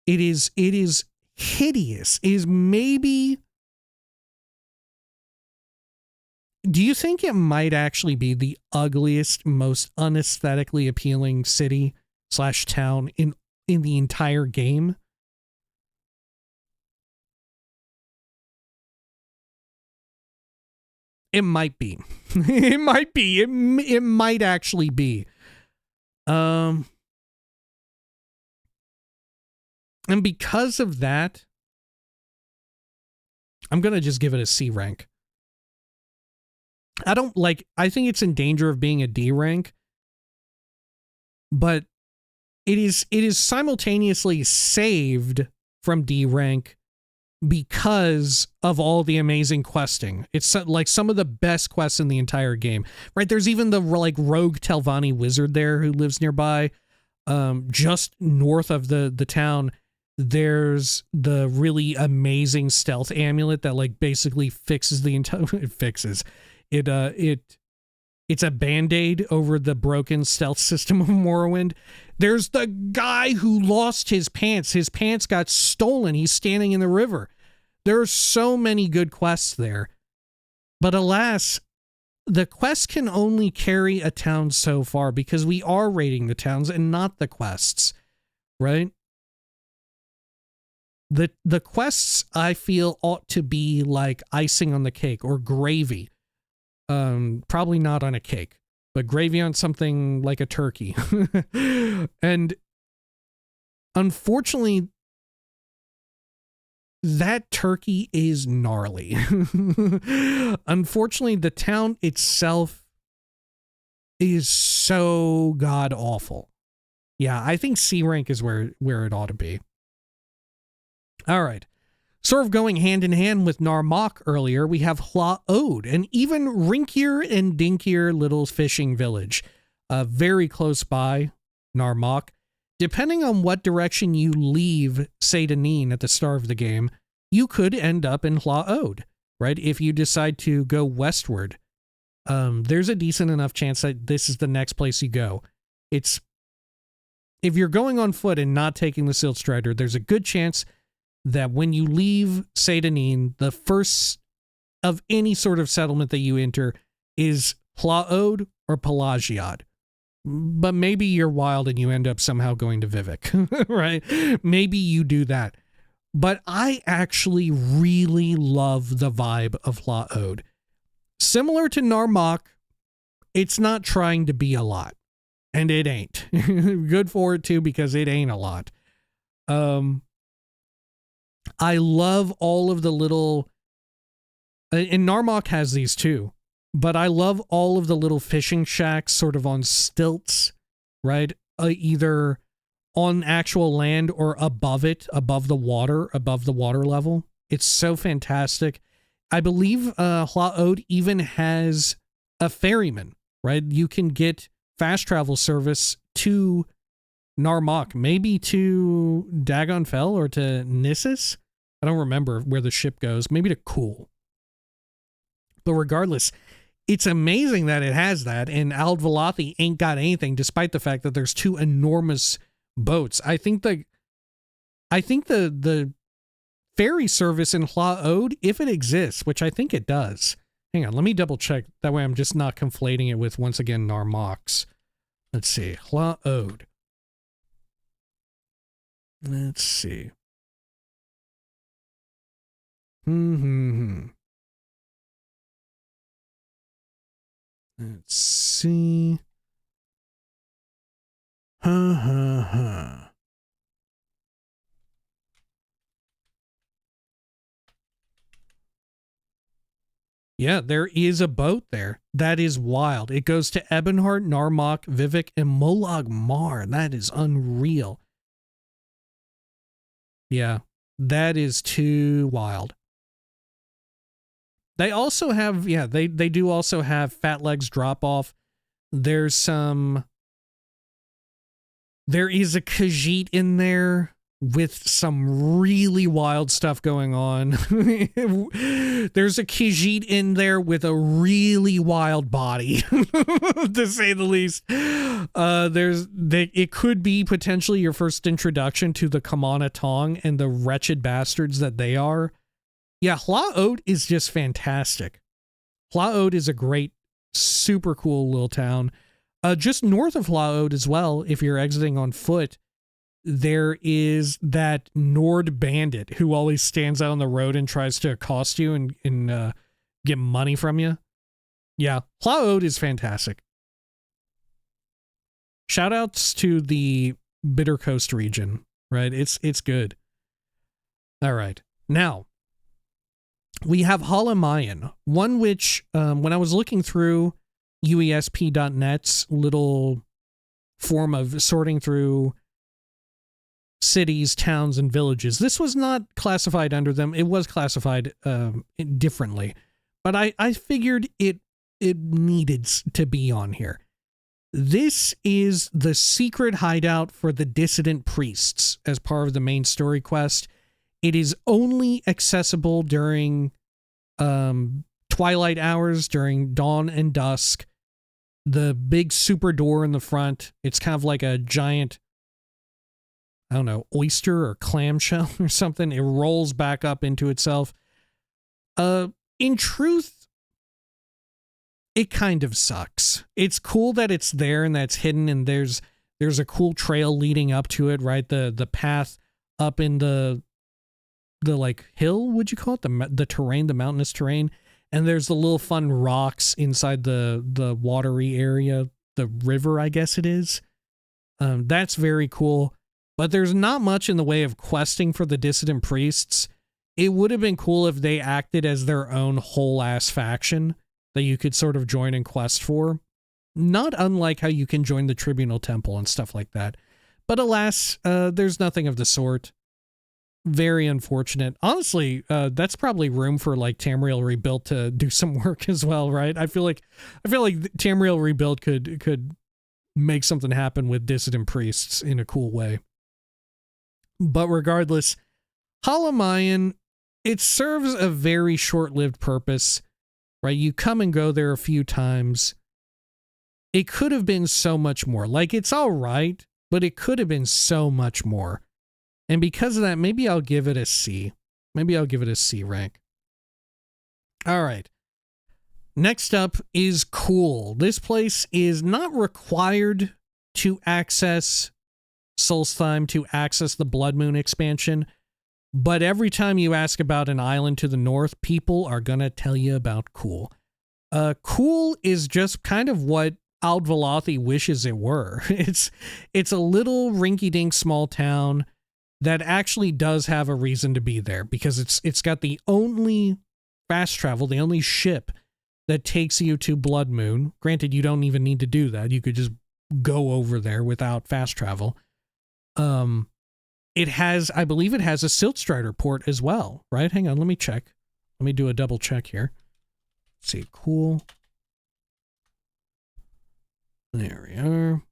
It is hideous. It is maybe... Do you think it might actually be the ugliest, most unaesthetically appealing city / town in the entire game? It might be. It might be. It might actually be. And because of that, I'm going to just give it a C rank. I think it's in danger of being a D rank, but it is simultaneously saved from D rank because of all the amazing questing. It's like some of the best quests in the entire game, right? There's even the like rogue Telvanni wizard there who lives nearby. Just north of the town, there's the really amazing stealth amulet that like basically fixes the entire it's a band-aid over the broken stealth system of Morrowind. There's the guy who lost his pants. His pants got stolen. He's standing in the river. There are so many good quests there. But alas, the quests can only carry a town so far because we are raiding the towns and not the quests, right? The quests, I feel, ought to be like icing on the cake or gravy. Probably not on a cake, but gravy on something like a turkey. And unfortunately, that turkey is gnarly. Unfortunately, the town itself is so god awful. Yeah, I think C rank is where it ought to be. All right. Sort of going hand in hand with Narmak earlier, we have Hla Ode, an even rinkier and dinkier little fishing village, very close by Narmak. Depending on what direction you leave Seydanin at the start of the game, you could end up in Hla Ode, right? If you decide to go westward, there's a decent enough chance that this is the next place you go. If you're going on foot and not taking the Silt Strider, there's a good chance that when you leave Seydanin, the first of any sort of settlement that you enter is Hla Ode or Pelagiad. But maybe you're wild and you end up somehow going to Vivek, right? Maybe you do that. But I actually really love the vibe of Hla Ode. Similar to Narmak, it's not trying to be a lot. And it ain't. Good for it too, because it ain't a lot. I love all of the little, and Narmak has these too, but I love all of the little fishing shacks sort of on stilts, right? Either on actual land or above it, above the water level. It's so fantastic. I believe Hla Ode even has a ferryman, right? You can get fast travel service to Narmak, maybe to Dagon Fel or to Nissus. I don't remember where the ship goes. Maybe to Cool. But regardless, it's amazing that it has that, and Ald Valathi ain't got anything, despite the fact that there's two enormous boats. I think the ferry service in Hla Ode, if it exists, which I think it does. Hang on, let me double check. That way I'm just not conflating it with, once again, Narmak's. Let's see. Hla Ode. Let's see. Let's see. Yeah, there is a boat there. That is wild. It goes to Ebonheart, Narmak, Vivek, and Molag Mar. That is unreal. Yeah, that is too wild. They also have, yeah, they do also have Fat Legs drop off. There is a Khajiit in there with some really wild stuff going on. There's a Khajiit in there with a really wild body, to say the least. It could be potentially your first introduction to the Kamana Tong and the wretched bastards that they are. Yeah, Hla Ode is just fantastic. Hla Ode is a great, super cool little town. Just north of Hla Ode as well, if you're exiting on foot, there is that Nord bandit who always stands out on the road and tries to accost you and get money from you. Yeah, Hla Ode is fantastic. Shoutouts to the Bitter Coast region, right? It's good. All right. Now, We have Holamayan, one which, when I was looking through UESP.net's little form of sorting through cities, towns, and villages, this was not classified under them. It was classified differently. But I figured it needed to be on here. This is the secret hideout for the dissident priests as part of the main story quest. It is only accessible during twilight hours, during dawn and dusk. The big super door in the front, it's kind of like a giant, I don't know, oyster or clamshell or something. It rolls back up into itself. In truth, it kind of sucks. It's cool that it's there and that's hidden, and there's a cool trail leading up to it, right? The path up in the like hill, would you call it? The terrain, the mountainous terrain. And there's the little fun rocks inside the watery area, the river, I guess it is. That's very cool. But there's not much in the way of questing for the dissident priests. It would have been cool if they acted as their own whole ass faction that you could sort of join and quest for. Not unlike how you can join the tribunal temple and stuff like that. But alas, there's nothing of the sort. Very unfortunate. Honestly, that's probably room for like Tamriel Rebuilt to do some work as well, right? I feel like Tamriel Rebuilt could make something happen with dissident priests in a cool way. But regardless, Holamayan, it serves a very short-lived purpose, right? You come and go there a few times. It could have been so much more. Like, it's all right, but it could have been so much more. And because of that, maybe I'll give it a C. Maybe I'll give it a C rank. All right. Next up is Cool. This place is not required to access Solstheim, to access the Bloodmoon expansion, but every time you ask about an island to the north, people are going to tell you about Cool. Cool is just kind of what Ald-Valathi wishes it were. It's a little rinky-dink small town that actually does have a reason to be there, because it's got the only fast travel, the only ship that takes you to Bloodmoon. Granted, you don't even need to do that. You could just go over there without fast travel. It has, I believe it has a Siltstrider port as well, right? Hang on, let me check. Let me do a double check here. Let's see, Cool. There we are.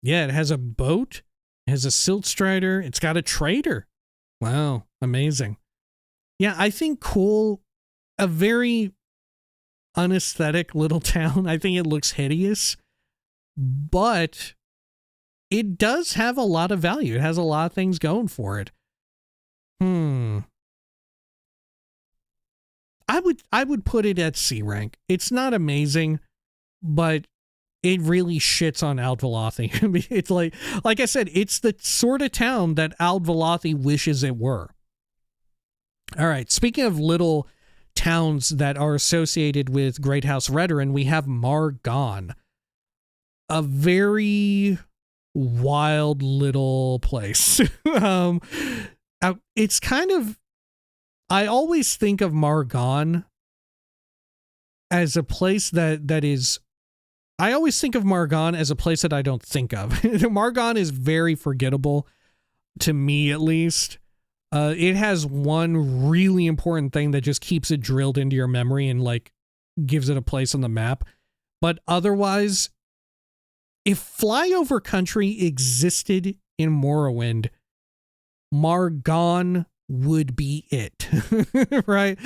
Yeah, it has a boat. It has a Siltstrider. It's got a trader. Wow, amazing. Yeah, I think Cool, a very unaesthetic little town. I think it looks hideous, but it does have a lot of value. It has a lot of things going for it. I would put it at C rank. It's not amazing, but it really shits on Ald-Valathi. It's like I said, it's the sort of town that Ald-Valathi wishes it were. All right, speaking of little towns that are associated with Great House Redoran, we have Margon. A very wild little place. It's kind of, I always think of Margon as a place that is, I always think of Margon as a place that I don't think of. Margon is very forgettable, to me at least. It has one really important thing that just keeps it drilled into your memory and like gives it a place on the map. But otherwise, if flyover country existed in Morrowind, Margon would be it, right?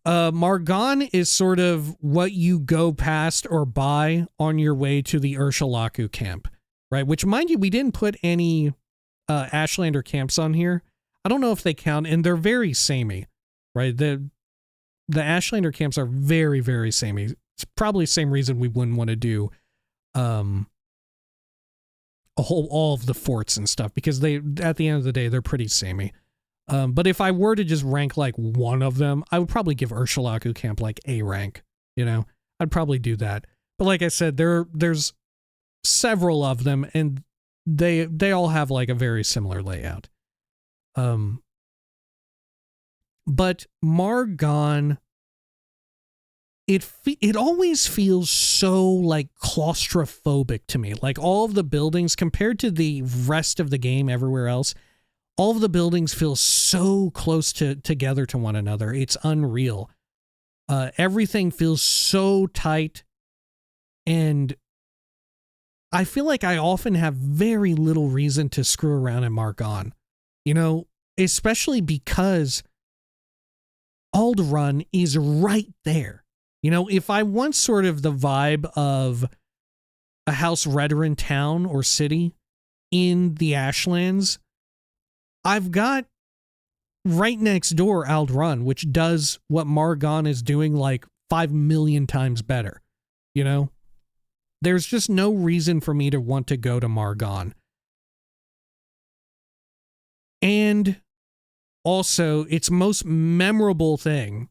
Margon is sort of what you go past or by on your way to the Urshalaku camp, right? Which, mind you, we didn't put any Ashlander camps on here. I don't know if they count, and they're very samey, right? The Ashlander camps are very, very samey. It's probably the same reason we wouldn't want to do all of the forts and stuff, because they, at the end of the day, they're pretty samey. But if I were to just rank like one of them, I would probably give Urshalaku camp like A rank, you know? I'd probably do that. But like I said, there's several of them, and they all have like a very similar layout. But Margon, it always feels so like claustrophobic to me. Like all of the buildings compared to the rest of the game everywhere else, all of the buildings feel so close together to one another. It's unreal. Everything feels so tight, and I feel like I often have very little reason to screw around in Margon. You know, especially because Alderaan is right there. You know, if I want sort of the vibe of a House Redoran town or city in the Ashlands, I've got right next door Alderaan, which does what Margon is doing like 5 million times better. You know, there's just no reason for me to want to go to Margon. And also, its most memorable thing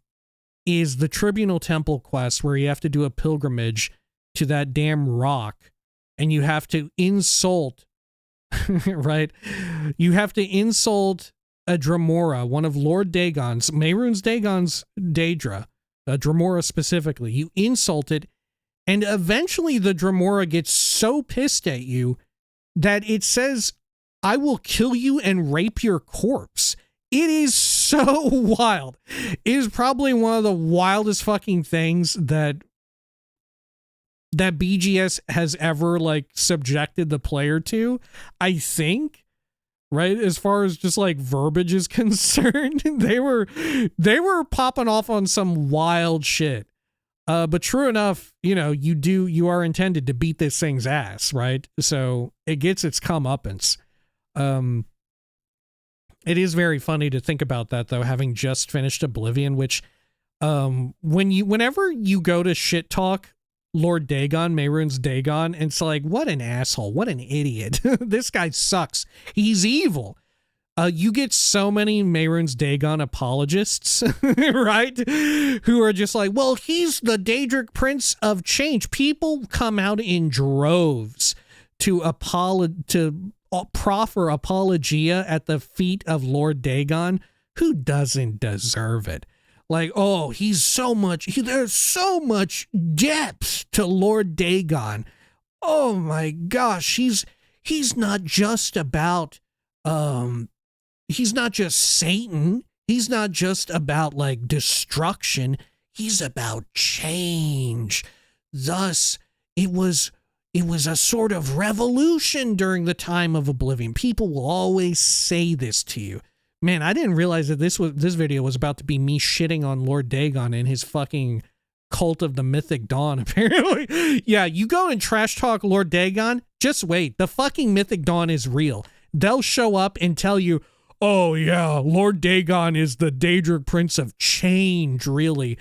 is the Tribunal Temple quest, where you have to do a pilgrimage to that damn rock, and you have to insult, right? You have to insult a Dremora, one of Lord Dagon's, Mehrunes Dagon's Daedra, Dremora specifically. You insult it, and eventually the Dremora gets so pissed at you that it says, "I will kill you and rape your corpse." It is so wild. It is probably one of the wildest fucking things that BGS has ever like subjected the player to, I think, right? As far as just like verbiage is concerned, they were popping off on some wild shit. But true enough, you know, you are intended to beat this thing's ass, right? So it gets its comeuppance. It is very funny to think about that, though, having just finished Oblivion, which whenever you go to shit talk Lord Dagon, Mehrunes Dagon, it's like, what an asshole, what an idiot. This guy sucks. He's evil. You get so many Mehrunes Dagon apologists, right? Who are just like, well, he's the Daedric Prince of Change. People come out in droves to proffer apologia at the feet of Lord Dagon. Who doesn't deserve it? Like, oh, there's so much depth to Lord Dagon. Oh my gosh, he's not just about he's not just Satan. He's not just about like destruction. He's about change. Thus, it was a sort of revolution during the time of Oblivion. People will always say this to you. Man, I didn't realize that this video was about to be me shitting on Lord Dagon and his fucking cult of the Mythic Dawn, apparently. Yeah, you go and trash talk Lord Dagon, just wait. The fucking Mythic Dawn is real. They'll show up and tell you, oh yeah, Lord Dagon is the Daedric Prince of Change, really.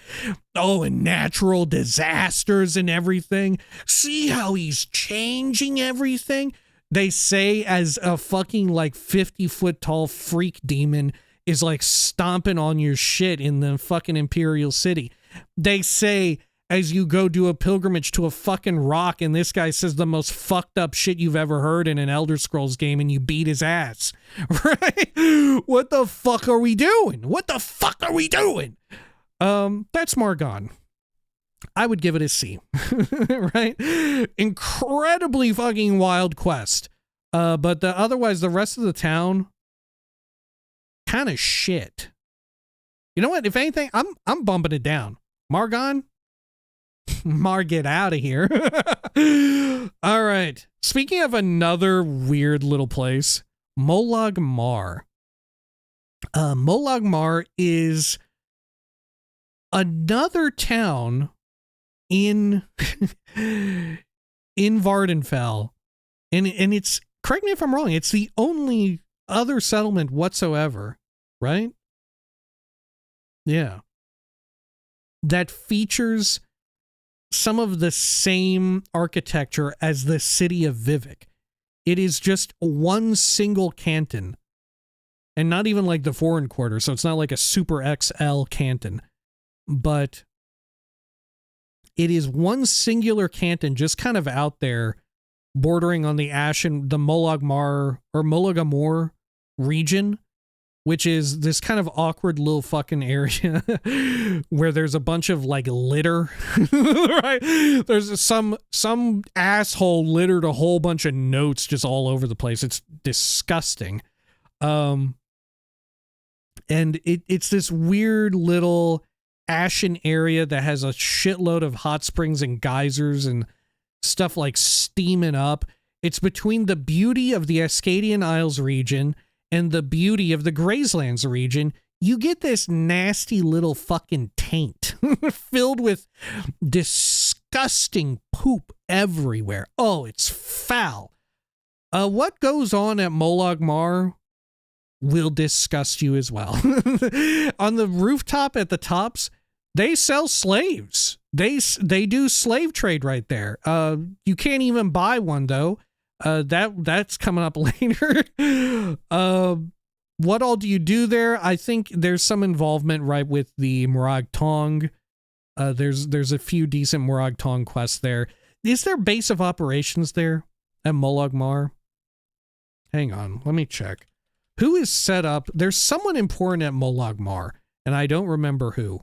Oh, and natural disasters and everything. See how he's changing everything? They say as a fucking like 50-foot tall freak demon is like stomping on your shit in the fucking Imperial City. They say as you go do a pilgrimage to a fucking rock and this guy says the most fucked up shit you've ever heard in an Elder Scrolls game and you beat his ass. Right? What the fuck are we doing? What the fuck are we doing? That's Margon. I would give it a C. Right? Incredibly fucking wild quest. But otherwise the rest of the town kind of shit. You know what? If anything, I'm bumping it down. Margon? Mar, get out of here. All right. Speaking of another weird little place, Molag Mar. Molag Mar is another town in Vardenfell, and it's, correct me if I'm wrong, it's the only other settlement whatsoever, right? Yeah, that features some of the same architecture as the city of Vivec. It is just one single canton, and not even like the foreign quarter, so it's not like a super XL canton, but it is one singular canton just kind of out there bordering on the Molag Mar or Molag Amor region. which is this kind of awkward little fucking area where there's a bunch of like litter, right? There's some asshole littered a whole bunch of notes just all over the place. It's disgusting. And it's this weird little ashen area that has a shitload of hot springs and geysers and stuff like steaming up. It's between the beauty of the Ascadian Isles region and the beauty of the Grayslands region. You get this nasty little fucking taint filled with disgusting poop everywhere. Oh, it's foul. What goes on at Molag Mar will disgust you as well. On the rooftop at the tops, they sell slaves. They do slave trade right there. You can't even buy one though. That's coming up later. What all do you do there? I think there's some involvement right with the Morag Tong. There's a few decent Morag Tong quests there. Is there base of operations there at Molag Mar? Hang on, let me check. Who is set up? There's someone important at Molag Mar, and I don't remember who.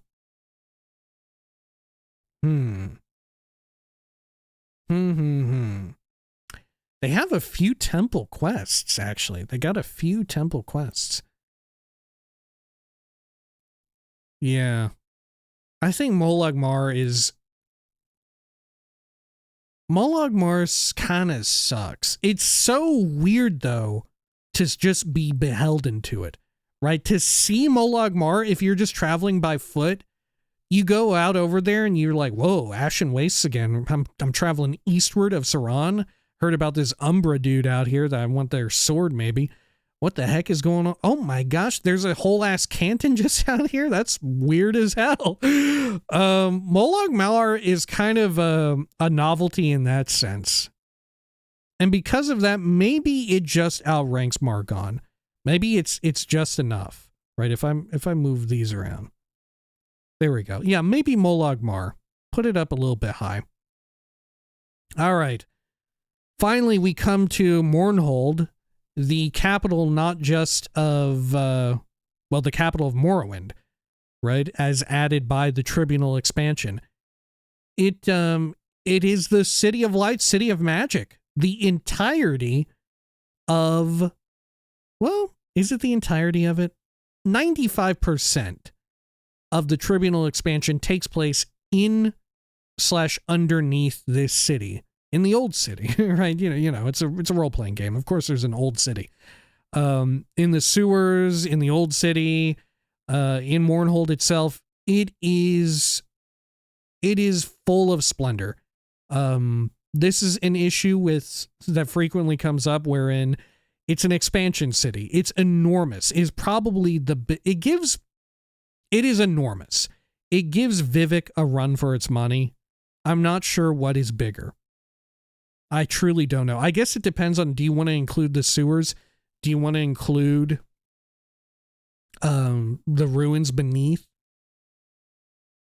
They have a few temple quests, actually. They got a few temple quests. Yeah. I think Molag Mar kind of sucks. It's so weird, though, to just be beholden to it, right? To see Molag Mar, if you're just traveling by foot, you go out over there and you're like, whoa, Ashen Wastes again. I'm traveling eastward of Saran. Heard about this Umbra dude out here that I want their sword, maybe. What the heck is going on? Oh my gosh, there's a whole ass canton just out here? That's weird as hell. Molag Mar is kind of a novelty in that sense. And because of that, maybe it just outranks Margon. Maybe it's just enough, right? If I move these around. There we go. Yeah, maybe Molag Mar. Put it up a little bit high. All right. Finally, we come to Mournhold, the capital not just of, the capital of Morrowind, right? As added by the Tribunal expansion. It is the City of Light, City of Magic. The entirety of, well, is it the entirety of it? 95% of the Tribunal expansion takes place in/underneath this city. In the old city, right? You know, it's a role-playing game. Of course, there's an old city. In the sewers, in the old city, in Mournhold itself, it is full of splendor. This is an issue that frequently comes up, wherein it's an expansion city. It's enormous. It is enormous. It gives Vivek a run for its money. I'm not sure what is bigger. I truly don't know. I guess it depends on, do you want to include the sewers? Do you want to include the ruins beneath?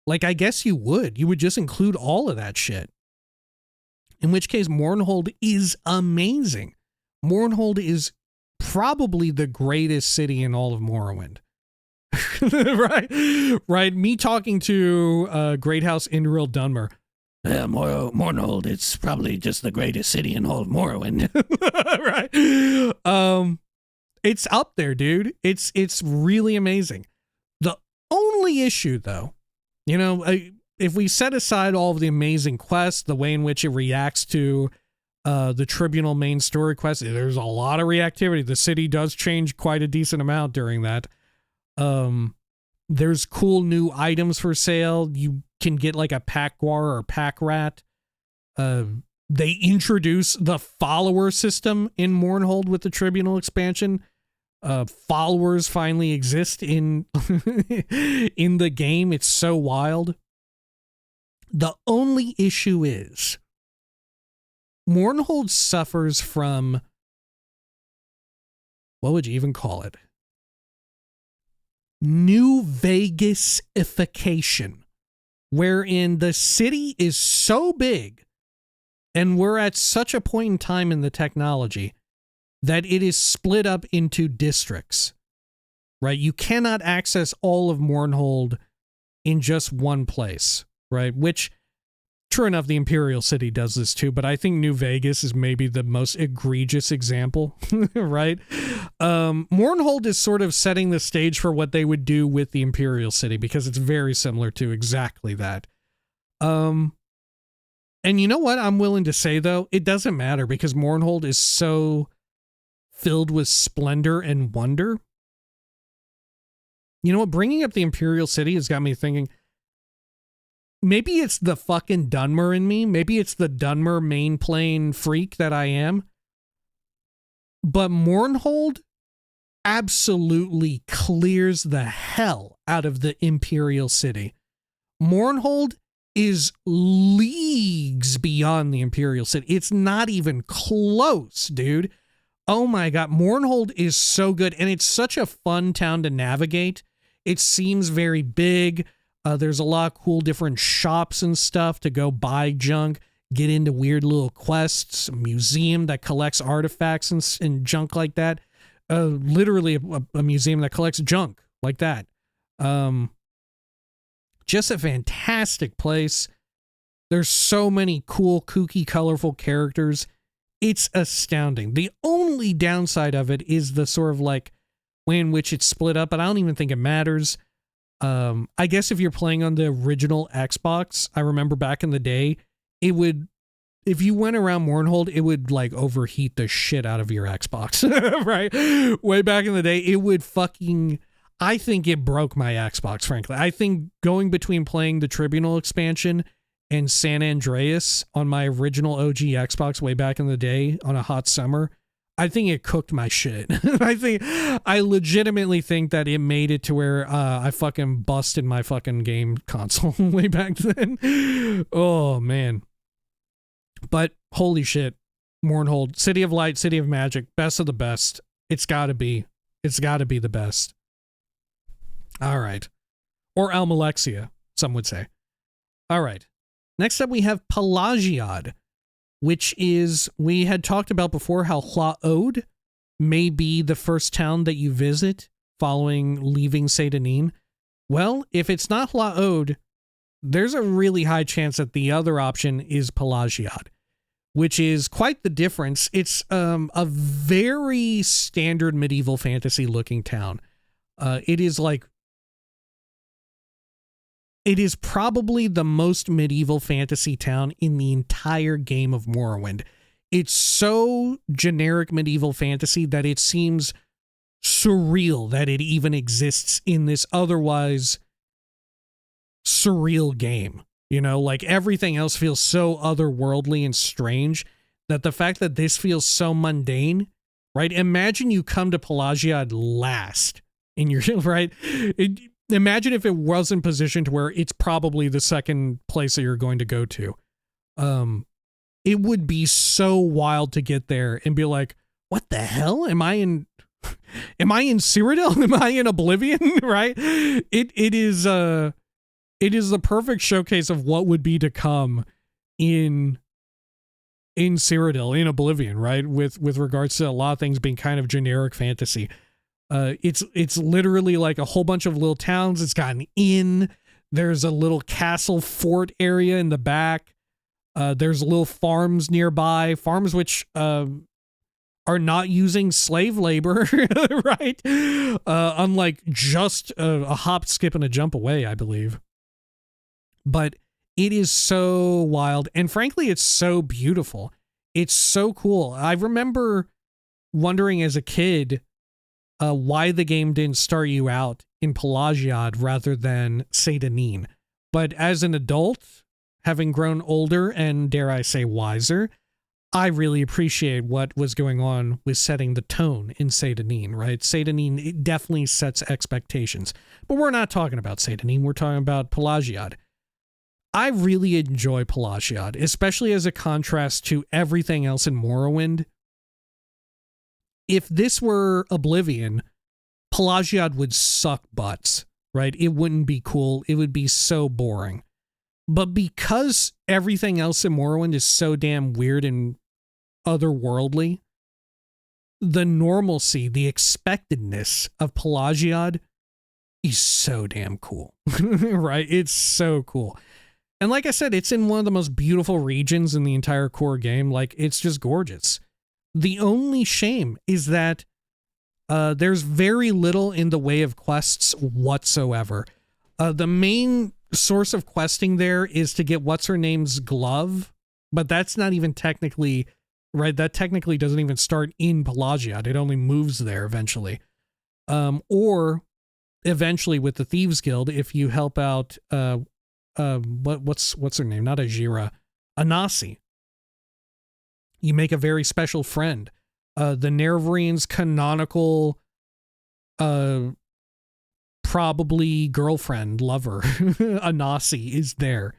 Like, I guess you would. You would just include all of that shit. In which case, Mournhold is amazing. Mournhold is probably the greatest city in all of Morrowind. Right? Me talking to Great House Indril Dunmer. Mournhold, it's probably just the greatest city in all of Morrowind. Right? It's up there, dude. It's really amazing. The only issue, though, if we set aside all of the amazing quests, the way in which it reacts to the Tribunal main story quest, there's a lot of reactivity. The city does change quite a decent amount during that. There's cool new items for sale. You can get like a Packguar or Pack Rat. They introduce the follower system in Mournhold with the Tribunal expansion. Followers finally exist in in the game. It's so wild. The only issue is Mournhold suffers from, what would you even call it? New Vegas-ification, wherein the city is so big and we're at such a point in time in the technology that it is split up into districts. right? You cannot access all of Mournhold in just one place, right? Which, true enough, the Imperial City does this too, but I think New Vegas is maybe the most egregious example, right? Mournhold is sort of setting the stage for what they would do with the Imperial City, because it's very similar to exactly that. And you know what I'm willing to say, though? It doesn't matter, because Mournhold is so filled with splendor and wonder. You know what? Bringing up the Imperial City has got me thinking, maybe it's the fucking Dunmer in me. Maybe it's the Dunmer main plane freak that I am. But Mournhold absolutely clears the hell out of the Imperial City. Mournhold is leagues beyond the Imperial City. It's not even close, dude. Oh my God. Mournhold is so good. And it's such a fun town to navigate. It seems very big. There's a lot of cool different shops and stuff to go buy junk, get into weird little quests, a museum that collects artifacts and junk like that. Literally a museum that collects junk like that. Just a fantastic place. There's so many cool, kooky, colorful characters. It's astounding. The only downside of it is the sort of like way in which it's split up, but I don't even think it matters. I guess if you're playing on the original Xbox, I remember back in the day, it would, if you went around Mournhold, it would like overheat the shit out of your Xbox, right? Way back in the day, it would fucking, I think it broke my Xbox, frankly. I think going between playing the Tribunal expansion and San Andreas on my original OG Xbox way back in the day on a hot summer, I think it cooked my shit. I legitimately think that it made it to where I fucking busted my fucking game console way back then. Oh, man. But holy shit, Mournhold, City of Light, City of Magic, best of the best. It's gotta be. It's gotta be the best. All right. Or Almalexia, some would say. All right. Next up, we have Pelagiad, which is, we had talked about before how Hlaod may be the first town that you visit following leaving Seyda-Neen. Well, if it's not Hlaod, there's a really high chance that the other option is Pelagiad, which is quite the difference. It's a very standard medieval fantasy looking town. It is probably the most medieval fantasy town in the entire game of Morrowind. It's so generic medieval fantasy that it seems surreal that it even exists in this otherwise surreal game. You know, like everything else feels so otherworldly and strange that the fact that this feels so mundane, right? Imagine you come to Pelagiad last in your, right? Imagine if it wasn't positioned to where it's probably the second place that you're going to go to. It would be so wild to get there and be like, what the hell? Am I in Cyrodiil? Am I in Oblivion? Right? It is the perfect showcase of what would be to come in Cyrodiil, in Oblivion, right? With regards to a lot of things being kind of generic fantasy. It's literally like a whole bunch of little towns. It's got an inn. There's a little castle fort area in the back. There's little farms nearby, farms which are not using slave labor, right? Unlike just a hop, skip, and a jump away, I believe. But it is so wild, and frankly, it's so beautiful. It's so cool. I remember wondering as a kid why the game didn't start you out in Pelagiad rather than Seyda-Neen. But as an adult, having grown older and, dare I say, wiser, I really appreciate what was going on with setting the tone in Seyda-Neen, right? Seyda-Neen, it definitely sets expectations. But we're not talking about Seyda-Neen, we're talking about Pelagiad. I really enjoy Pelagiad, especially as a contrast to everything else in Morrowind. If this were Oblivion, Pelagiad would suck butts, right? It wouldn't be cool. It would be so boring. But because everything else in Morrowind is so damn weird and otherworldly, the normalcy, the expectedness of Pelagiad is so damn cool, right? It's so cool. And like I said, it's in one of the most beautiful regions in the entire core game. Like, it's just gorgeous. The only shame is that there's very little in the way of quests whatsoever. The main source of questing there is to get what's-her-name's glove, but that's not even technically, right? That technically doesn't even start in Pelagiad. It only moves there eventually. Or eventually with the Thieves Guild, if you help out what's her name? Not Ajira. Anasi. You make a very special friend. The Nervarine's canonical probably girlfriend, lover, Anasi, is there.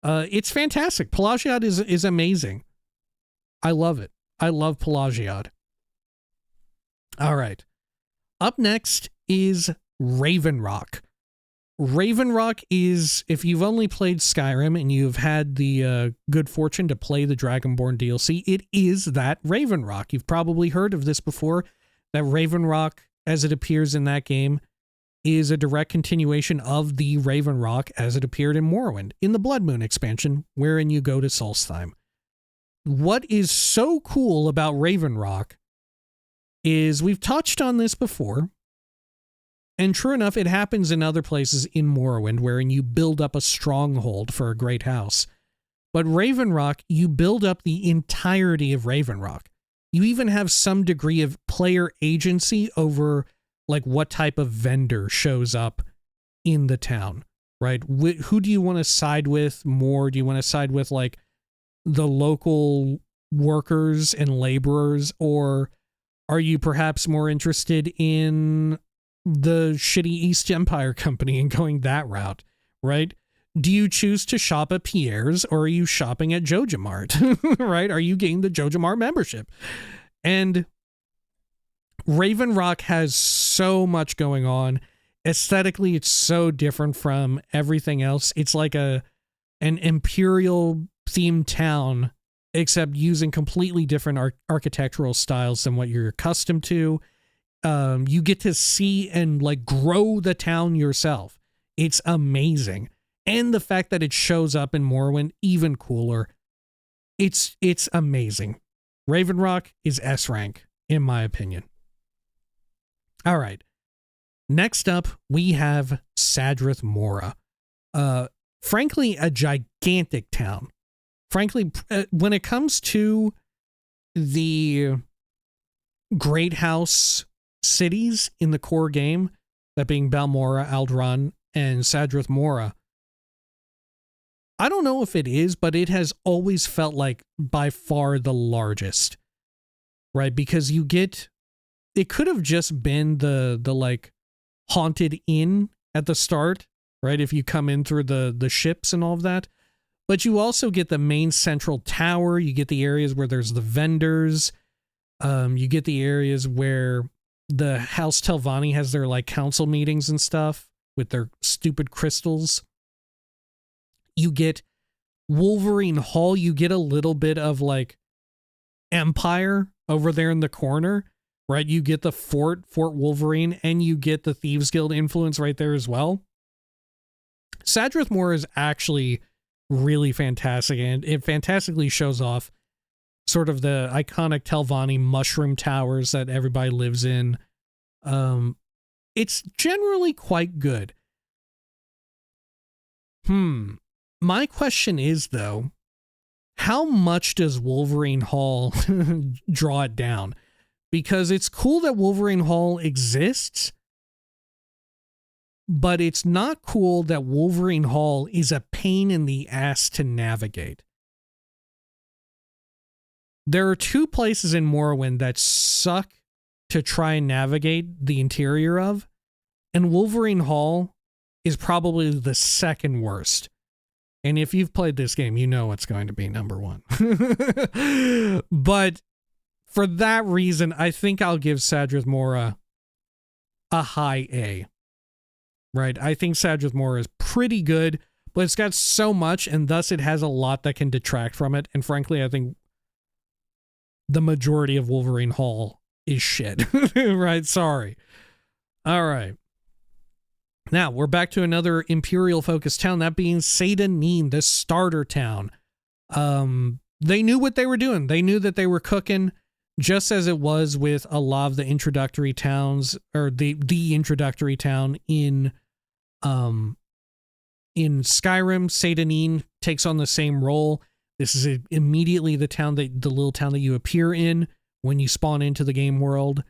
It's fantastic. Pelagiad is amazing. I love it. I love Pelagiad. All right. Up next is Raven Rock. Raven Rock is, if you've only played Skyrim and you've had the good fortune to play the Dragonborn DLC, it is that Raven Rock. You've probably heard of this before. That Raven Rock, as it appears in that game, is a direct continuation of the Raven Rock as it appeared in Morrowind, in the Bloodmoon expansion, wherein you go to Solstheim. What is so cool about Raven Rock is, we've touched on this before, and true enough, it happens in other places in Morrowind, wherein you build up a stronghold for a great house. But Raven Rock, you build up the entirety of Raven Rock. You even have some degree of player agency over, like, what type of vendor shows up in the town, right? Who do you want to side with more? Do you want to side with, like, the local workers and laborers, or are you perhaps more interested in the shitty East Empire company and going that route, right? Do you choose to shop at Pierre's, or are you shopping at Jojamart, right? Are you getting the Jojamart membership? And Raven Rock has so much going on. Aesthetically, it's so different from everything else. It's like an imperial themed town, except using completely different architectural styles than what you're accustomed to. You get to see and, like, grow the town yourself. It's amazing. And the fact that it shows up in Morrowind, even cooler. It's amazing. Raven Rock is S rank, in my opinion. All right. Next up, we have Sadrith Mora. Frankly, a gigantic town. Frankly, when it comes to the Great House cities in the core game, that being Balmora, Ald'ruhn, and Sadrith Mora, I don't know if it is, but it has always felt like by far the largest, right? Because you get, it could have just been the like haunted inn at the start, right? If you come in through the ships and all of that, but you also get the main central tower. You get the areas where there's the vendors. You get the areas where the House Telvanni has their, like, council meetings and stuff with their stupid crystals. You get Wolverine Hall. You get a little bit of, like, Empire over there in the corner, right? You get the Fort Wolverine, and you get the Thieves Guild influence right there as well. Sadrith Mora is actually really fantastic, and it fantastically shows off sort of the iconic Telvanni mushroom towers that everybody lives in. It's generally quite good. My question is, though, how much does Wolverine Hall draw it down? Because it's cool that Wolverine Hall exists, but it's not cool that Wolverine Hall is a pain in the ass to navigate. There are two places in Morrowind that suck to try and navigate the interior of, and Wolverine Hall is probably the second worst. And if you've played this game, you know it's going to be number one. But for that reason, I think I'll give Sadrith Mora a high A. Right? I think Sadrith Mora is pretty good, but it's got so much, and thus it has a lot that can detract from it. And frankly, I think the majority of Wolverine Hall is shit. Right? Sorry. All right. Now, we're back to another Imperial-focused town, that being Seyda-Neen, the starter town. They knew what they were doing. They knew that they were cooking, just as it was with a lot of the introductory towns, or the introductory town in Skyrim. Seyda-Neen takes on the same role. This is immediately the little town that you appear in when you spawn into the game world.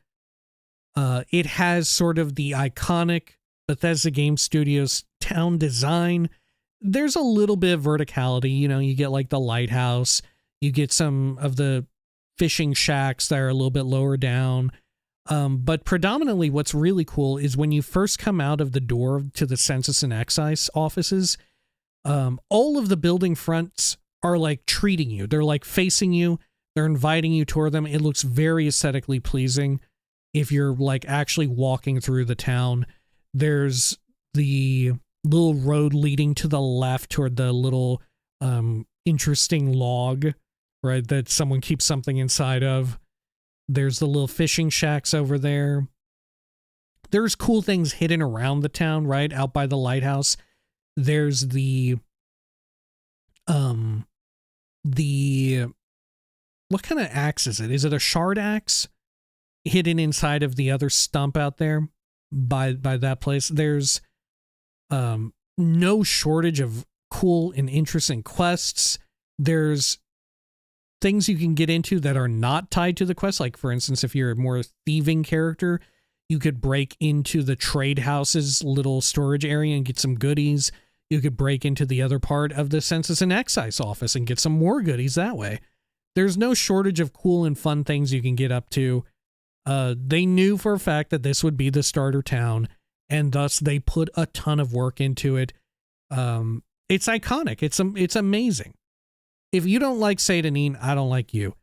It has sort of the iconic Bethesda Game Studios town design. There's a little bit of verticality. You know, you get like the lighthouse. You get some of the fishing shacks that are a little bit lower down. But predominantly what's really cool is when you first come out of the door to the Census and Excise offices, all of the building fronts are like treating you. They're like facing you. They're inviting you toward them. It looks very aesthetically pleasing if you're like actually walking through the town. There's the little road leading to the left toward the little interesting log, right, that someone keeps something inside of. There's the little fishing shacks over there. There's cool things hidden around the town, right, out by the lighthouse. There's the what kind of axe is it? Is it a shard axe hidden inside of the other stump out there by that place? There's no shortage of cool and interesting quests. There's things you can get into that are not tied to the quest. Like, for instance, if you're a more thieving character, you could break into the trade house's little storage area and get some goodies. You could break into the other part of the Census and Excise office and get some more goodies that way. There's no shortage of cool and fun things you can get up to. They knew for a fact that this would be the starter town, and thus they put a ton of work into it. It's iconic. It's amazing. If you don't like Seyda-Neen, I don't like you.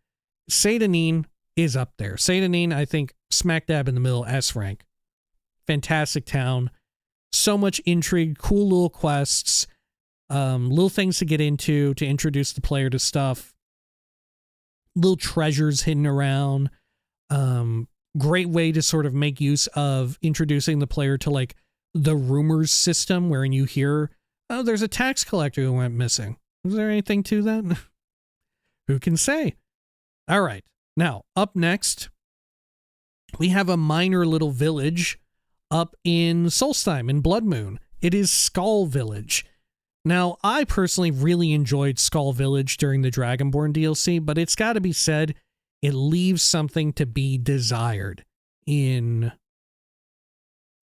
Seyda-Neen is up there. Seyda-Neen, I think, smack dab in the middle, S rank. Fantastic town. So much intrigue, cool little quests, little things to get into to introduce the player to stuff. Little treasures hidden around. Great way to sort of make use of introducing the player to like the rumors system, wherein you hear, oh, there's a tax collector who went missing. Was there anything to that? Who can say? All right. Now, up next, we have a minor little village up in Solstheim in Bloodmoon. It is Skull Village. Now, I personally really enjoyed Skull Village during the Dragonborn DLC, but it's got to be said, it leaves something to be desired in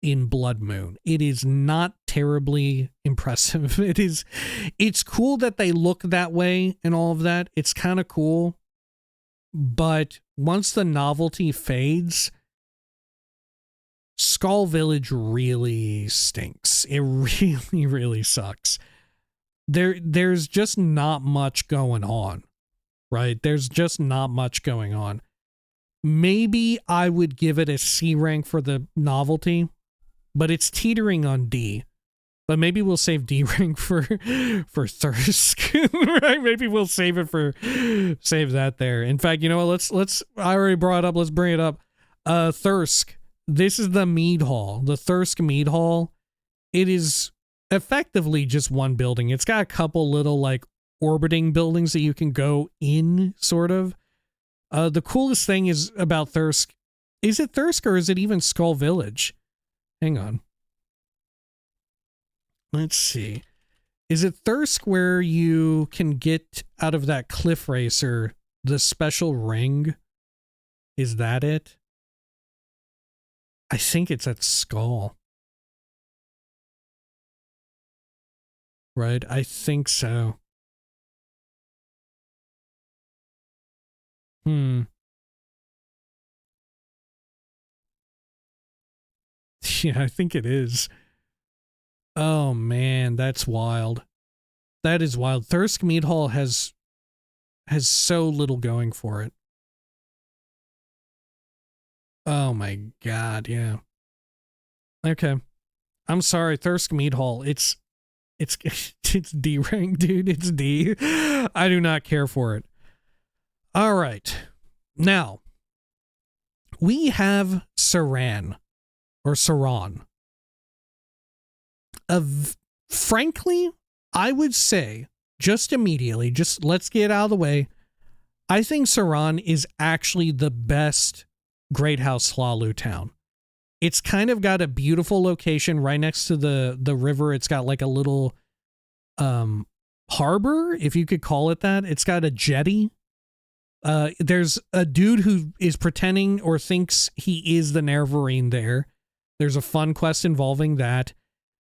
Bloodmoon. It is not terribly impressive. It's cool that they look that way and all of that. It's kind of cool. But once the novelty fades, Skull Village really stinks. It really, really sucks. There's just not much going on, right? There's just not much going on. Maybe I would give it a C rank for the novelty, but it's teetering on D. But maybe we'll save D rank for Thirsk, right? Maybe we'll save that there. In fact, you know what? Let's. I already brought it up. Let's bring it up. Thirsk. This is the Mead Hall, the Thirsk Mead Hall. It is effectively just one building. It's got a couple little like orbiting buildings that you can go in, sort of. The coolest thing is about Thirsk. Is it Thirsk or is it even Skull Village? Hang on. Let's see. Is it Thirsk where you can get out of that cliff racer the special ring? Is that it? I think it's at Skull. Right? I think so. Yeah, I think it is. Oh man, that's wild. That is wild. Thirsk Mead Hall has so little going for it. Oh my god, yeah. Okay. I'm sorry, Thirsk Mead Hall. It's D rank, dude. It's D. I do not care for it. All right. Now, we have Saran, or Saran. Frankly, I would say, just immediately, just let's get out of the way, I think Saran is actually the best Great House Hlalu town. It's kind of got a beautiful location right next to the river. It's got like a little harbor, if you could call it that. It's got a jetty. There's a dude who is pretending or thinks he is the Nerevarine there. There's a fun quest involving that.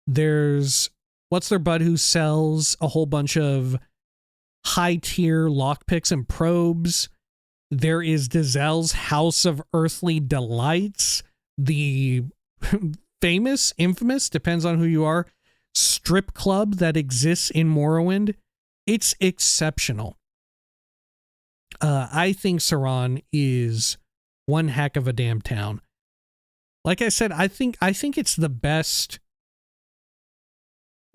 There's what's their bud who sells a whole bunch of high-tier lockpicks and probes. There is Dizel's House of Earthly Delights, the infamous, depends on who you are, strip club that exists in Morrowind. It's exceptional. I think Saran is one heck of a damn town. Like I said, I think it's the best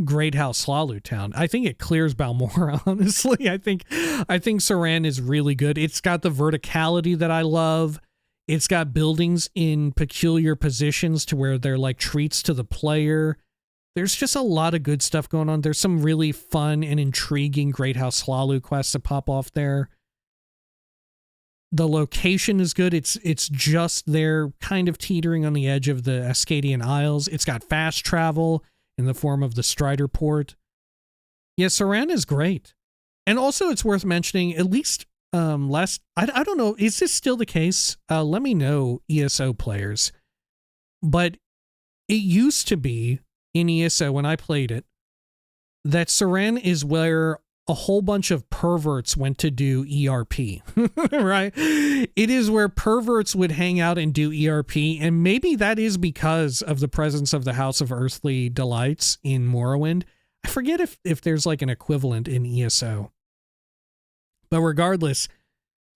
Great House Hlalu town. I think it clears Balmora, honestly. I think Saran is really good. It's got the verticality that I love. It's got buildings in peculiar positions to where they're like treats to the player. There's just a lot of good stuff going on. There's some really fun and intriguing Great House Hlalu quests that pop off there. The location is good. It's just there, kind of teetering on the edge of the Ascadian Isles. It's got fast travel in the form of the Strider port. Yeah, Saran is great. And also it's worth mentioning, at least I don't know, is this still the case? Let me know, ESO players. But it used to be in ESO when I played it that Saran is where a whole bunch of perverts went to do ERP, right? It is where perverts would hang out and do ERP, and maybe that is because of the presence of the House of Earthly Delights in Morrowind. I forget if there's like an equivalent in ESO. But regardless,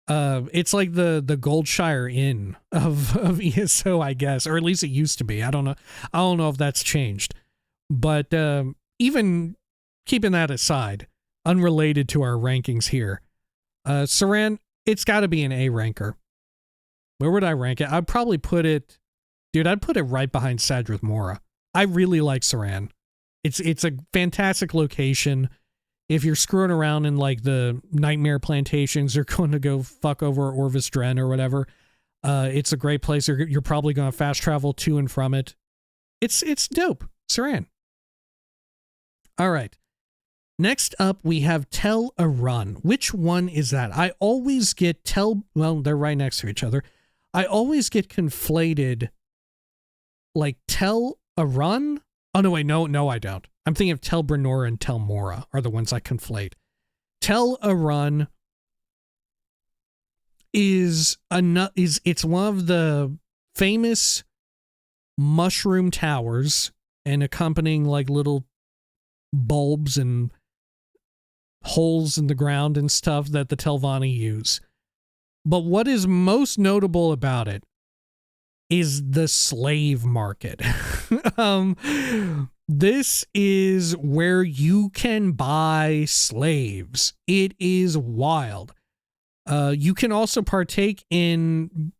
it's like the Goldshire Inn of ESO, I guess, or at least it used to be. I don't know if that's changed. But even keeping that aside, unrelated to our rankings here, Saran, it's got to be an A ranker. Where would I rank it? I'd probably put it, dude, I'd put it right behind Sadrith Mora. I really like Saran. It's a fantastic location. If you're screwing around in like the Nightmare Plantations, you're going to go fuck over Orvis Dren or whatever. It's a great place. You're probably going to fast travel to and from it. It's dope. Saran. All right. Next up, we have Tel Aran. Which one is that? I always get well, they're right next to each other. I always get conflated, like Tel Aran. Oh, no, wait, no, I don't. I'm thinking of Tel Brenora and Tel Mora are the ones I conflate. Tel Aran it's one of the famous mushroom towers and accompanying like little bulbs and holes in the ground and stuff that the Telvanni use. But what is most notable about it is the slave market. This is where you can buy slaves. It is wild. You can also partake in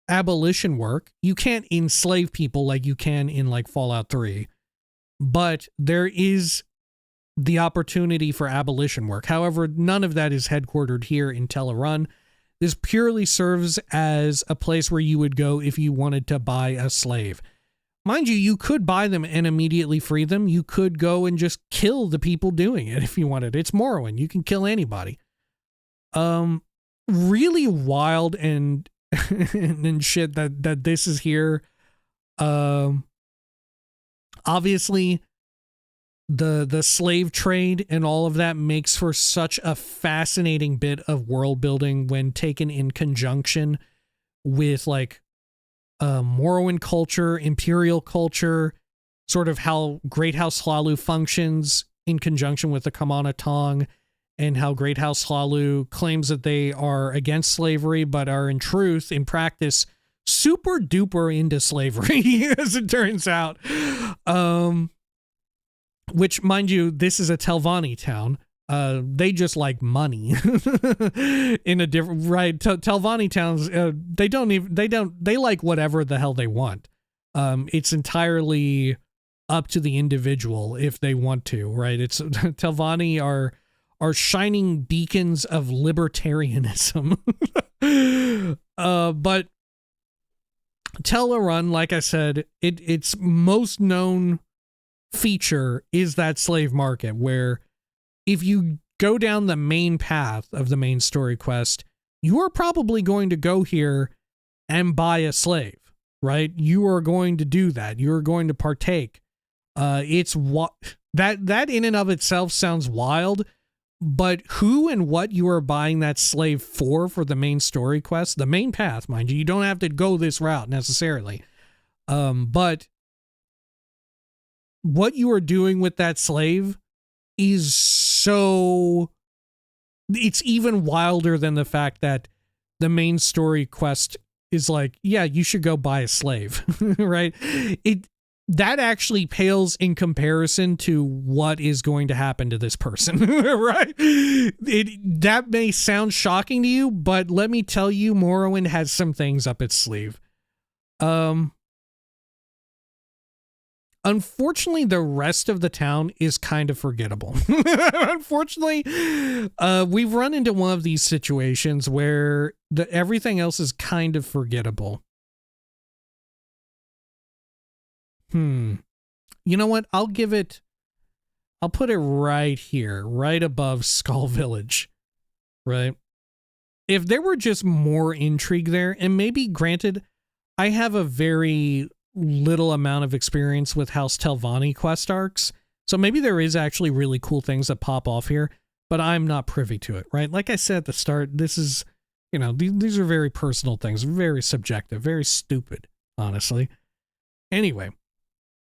abolition work. You can't enslave people like you can in like Fallout 3, but there is the opportunity for abolition work. However, none of that is headquartered here in Tel Aran. This purely serves as a place where you would go if you wanted to buy a slave. Mind you, you could buy them and immediately free them. You could go and just kill the people doing it if you wanted. It's Morrowind. You can kill anybody. Really wild and and shit that this is here. Obviously, the slave trade and all of that makes for such a fascinating bit of world building when taken in conjunction with like Morrowind culture, Imperial culture, sort of how Great House Hlalu functions in conjunction with the Kamana Tong, and how Great House Hlalu claims that they are against slavery, but are in truth, in practice, super duper into slavery, as it turns out. Which, mind you, this is a Telvanni town. They just like money in a different, right? Telvanni towns, they like whatever the hell they want. It's entirely up to the individual if they want to, right? It's Telvanni are shining beacons of libertarianism. But Tel'aran'rhiod, like I said, its most known feature is that slave market, where if you go down the main path of the main story quest, you are probably going to go here and buy a slave, right? You are going to do that. You are going to partake. It's what that in and of itself sounds wild, but who and what you are buying that slave for the main story quest, the main path, mind you, you don't have to go this route necessarily. But what you are doing with that slave is so, it's even wilder than the fact that the main story quest is like, yeah, you should go buy a slave, right? That actually pales in comparison to what is going to happen to this person, right? That may sound shocking to you, but let me tell you, Morrowind has some things up its sleeve. Unfortunately, the rest of the town is kind of forgettable. Unfortunately, we've run into one of these situations where everything else is kind of forgettable. You know what? I'll put it right here, right above Skull Village, right? If there were just more intrigue there, and maybe, granted, I have a very little amount of experience with House Telvanni quest arcs, so maybe there is actually really cool things that pop off here, but I'm not privy to it, right? Like I said at the start, this is, these are very personal things, very subjective, very stupid, honestly. Anyway,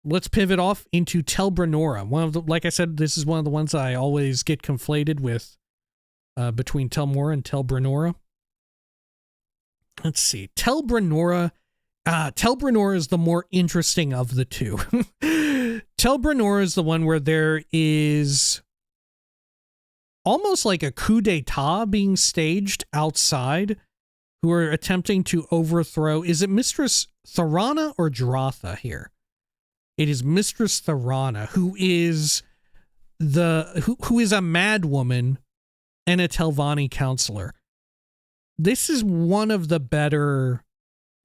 let's pivot off into Tel Brenora. Like I said, this is one of the ones I always get conflated with between Tel Mora and Tel Brenora. Let's see. Tel Brenora is the more interesting of the two. Tel Brenora is the one where there is almost like a coup d'etat being staged outside, who are attempting to overthrow. Is it Mistress Thorana or Dratha here? It is Mistress Thorana, who is who is a mad woman and a Telvanni counselor. This is one of the better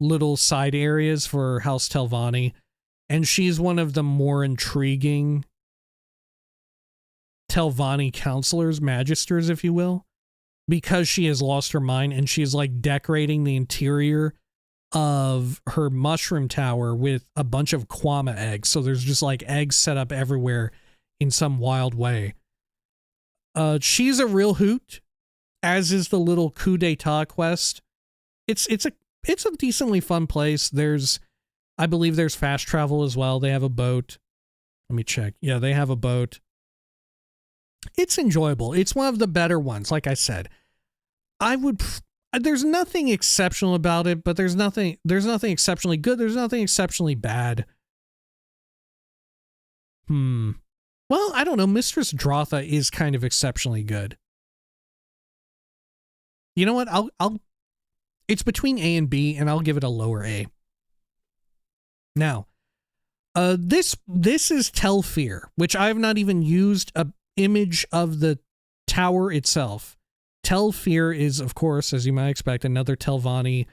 little side areas for House Telvanni, and she's one of the more intriguing Telvanni counselors, magisters, if you will, because she has lost her mind and she is like decorating the interior of her mushroom tower with a bunch of Kwama eggs. So there's just like eggs set up everywhere in some wild way. She's a real hoot, as is the little coup d'etat quest. It's a decently fun place. I believe there's fast travel as well. They have a boat. Let me check. Yeah, they have a boat. It's enjoyable. It's one of the better ones. Like I said, there's nothing exceptional about it, but there's nothing exceptionally good. There's nothing exceptionally bad. Well, I don't know. Mistress Dratha is kind of exceptionally good. You know what? It's between A and B, and I'll give it a lower A. Now, this is Telfear, which I have not even used a image of the tower itself. Telfear is, of course, as you might expect, another Telvanni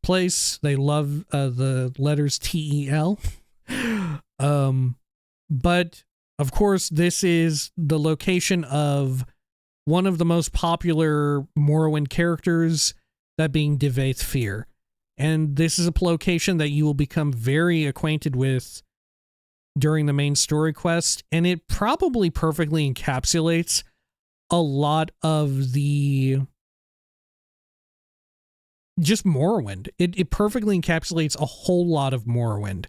place. They love the letters TEL. But, of course, this is the location of one of the most popular Morrowind characters, that being Devaith Fear. And this is a location that you will become very acquainted with during the main story quest, and it probably perfectly encapsulates a lot of the just Morrowind. It perfectly encapsulates a whole lot of Morrowind.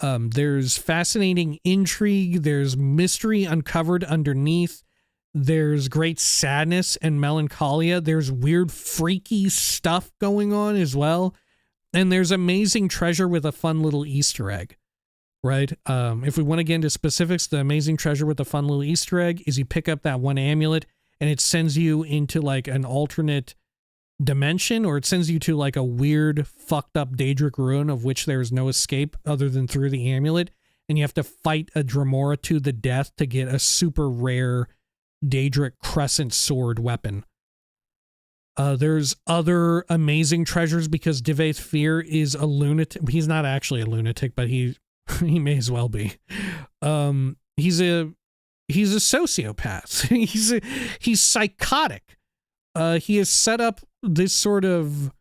There's fascinating intrigue, there's mystery uncovered underneath, there's great sadness and melancholia, there's weird freaky stuff going on as well, and there's amazing treasure with a fun little Easter egg. right? If we want to get into specifics, the amazing treasure with the fun little Easter egg is you pick up that one amulet and it sends you into like an alternate dimension, or it sends you to like a weird fucked up Daedric ruin of which there's no escape other than through the amulet, and you have to fight a Dremora to the death to get a super rare Daedric crescent sword weapon. There's other amazing treasures because Divaith Fear is a lunatic. He's not actually a lunatic, but he may as well be. He's a sociopath. He's psychotic. He has set up this sort of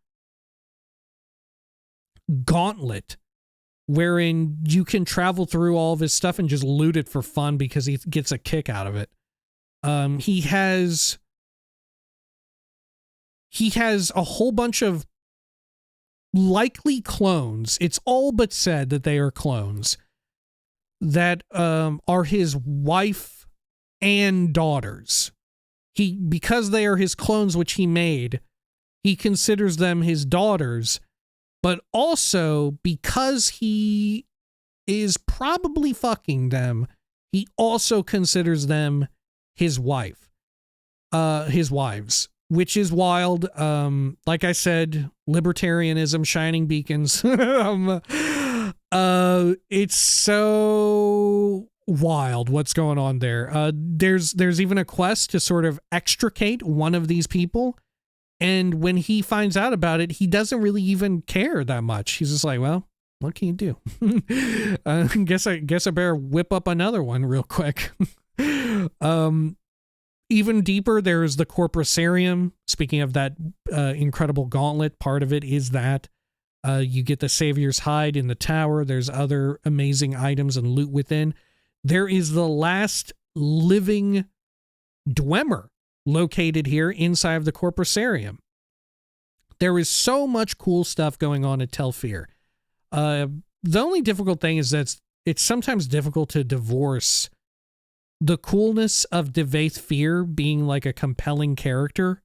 gauntlet wherein you can travel through all of his stuff and just loot it for fun because he gets a kick out of it. He has a whole bunch of likely clones. It's all but said that they are clones that are his wife and daughters. Because they are his clones, which he made, he considers them his daughters, but also because he is probably fucking them, he also considers them his wives, which is wild. Like I said, libertarianism, shining beacons. It's so wild what's going on there. There's even a quest to sort of extricate one of these people, and when he finds out about it, he doesn't really even care that much. He's just like, well, what can you do? Guess I better whip up another one real quick. Even deeper, there's the Corpusarium. Speaking of that incredible gauntlet, part of it is that you get the Savior's Hide in the tower. There's other amazing items and loot within. There is the last living Dwemer located here inside of the Corpusarium. There is so much cool stuff going on at Tel Fear. The only difficult thing is that it's sometimes difficult to divorce the coolness of Divaith Fear being like a compelling character.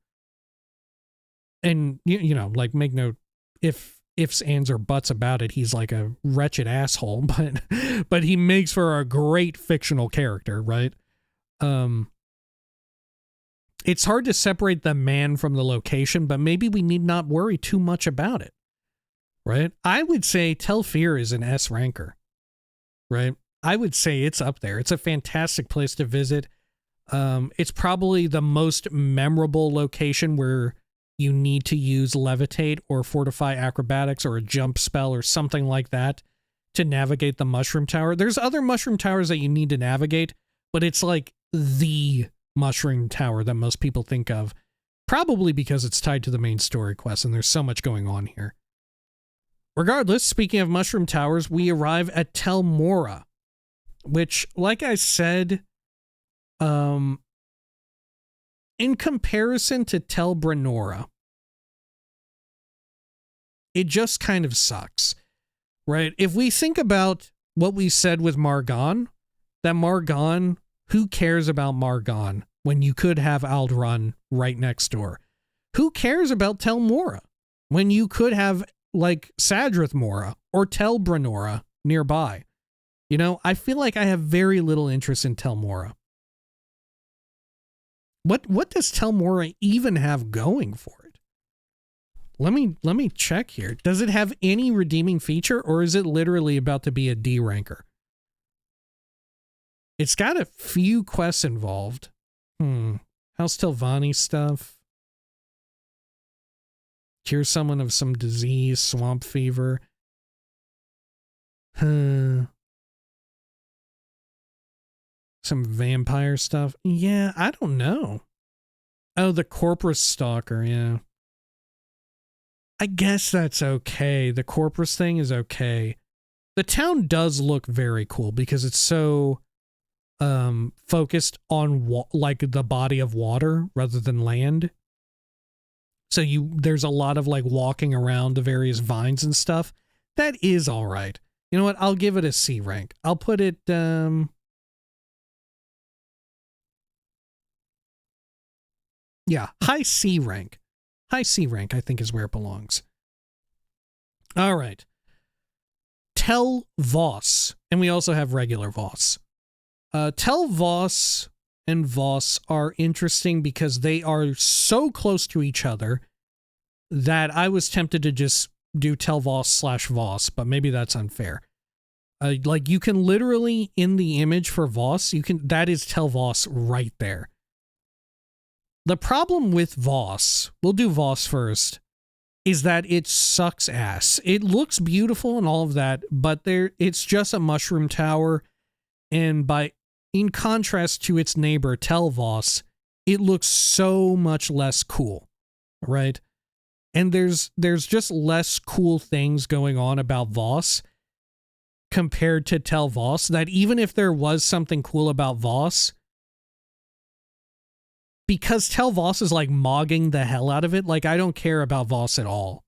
And, you know, like, make no ifs, ands, or buts about it. He's like a wretched asshole, but he makes for a great fictional character, right? It's hard to separate the man from the location, but maybe we need not worry too much about it, right? I would say Tel Fear is an S ranker, right? I would say it's up there. It's a fantastic place to visit. It's probably the most memorable location where you need to use levitate or fortify acrobatics or a jump spell or something like that to navigate the mushroom tower. There's other mushroom towers that you need to navigate, but it's like the mushroom tower that most people think of, probably because it's tied to the main story quest and there's so much going on here. Regardless, speaking of mushroom towers, we arrive at Tel Mora, which, like I said, in comparison to Tel Brenora, it just kind of sucks, right? If we think about what we said with Margon, that Margon, who cares about Margon when you could have Aldrun right next door? Who cares about Tel Mora when you could have, like, Sadrith Mora or Tel Brenora nearby? You know, I feel like I have very little interest in Tel Mora. What does Tel Mora even have going for it? Let me check here. Does it have any redeeming feature, or is it literally about to be a D ranker? It's got a few quests involved. How's Telvanni stuff? Cure someone of some disease, swamp fever. Some vampire stuff. Yeah, I don't know. Oh, the Corpus Stalker, yeah. I guess that's okay. The Corpus thing is okay. The town does look very cool because it's so focused on like the body of water rather than land. So there's a lot of like walking around the various vines and stuff. That is all right. You know what? I'll give it a C rank. I'll put it yeah, high C rank. High C rank, I think, is where it belongs. All right. Tel Voss, and we also have regular Voss. Tel Voss and Voss are interesting because they are so close to each other that I was tempted to just do Tel Voss / Voss, but maybe that's unfair. Like you can literally, in the image for Voss, that is Tel Voss right there. The problem with Voss, we'll do Voss first, is that it sucks ass. It looks beautiful and all of that, but it's just a mushroom tower, and in contrast to its neighbor Tel Voss, it looks so much less cool, right? And there's just less cool things going on about Voss compared to Tel Voss, that even if there was something cool about Voss, because Tel Voss is like mogging the hell out of it, like I don't care about Voss at all.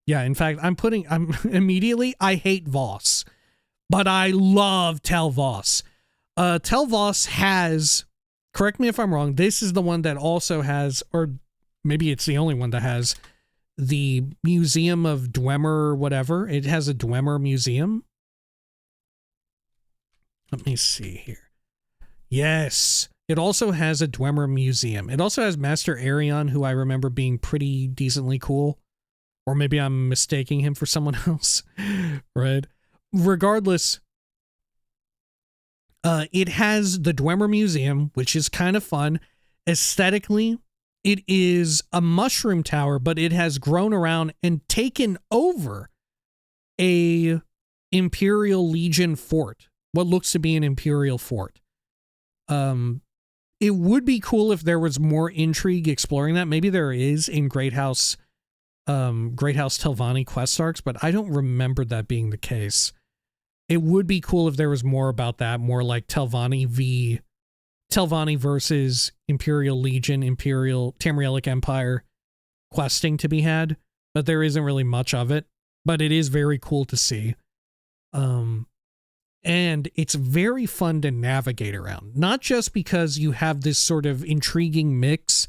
Yeah, in fact, I'm immediately, I hate Voss, but I love Tel Voss. Tel Voss has, correct me if I'm wrong, this is the one that also has, or maybe it's the only one that has, the Museum of Dwemer or whatever. It has a Dwemer museum. Let me see here. Yes. It also has a Dwemer museum. It also has Master Arion, who I remember being pretty decently cool. Or maybe I'm mistaking him for someone else. Right? Regardless, it has the Dwemer museum, which is kind of fun. Aesthetically, it is a mushroom tower, but it has grown around and taken over a Imperial Legion fort. What looks to be an Imperial fort. It would be cool if there was more intrigue exploring that. Maybe there is in Great House Telvanni quest arcs, but I don't remember that being the case. It would be cool if there was more about that, more like Telvanni versus Imperial Legion, Imperial Tamrielic Empire questing to be had, but there isn't really much of it. But it is very cool to see. And it's very fun to navigate around, not just because you have this sort of intriguing mix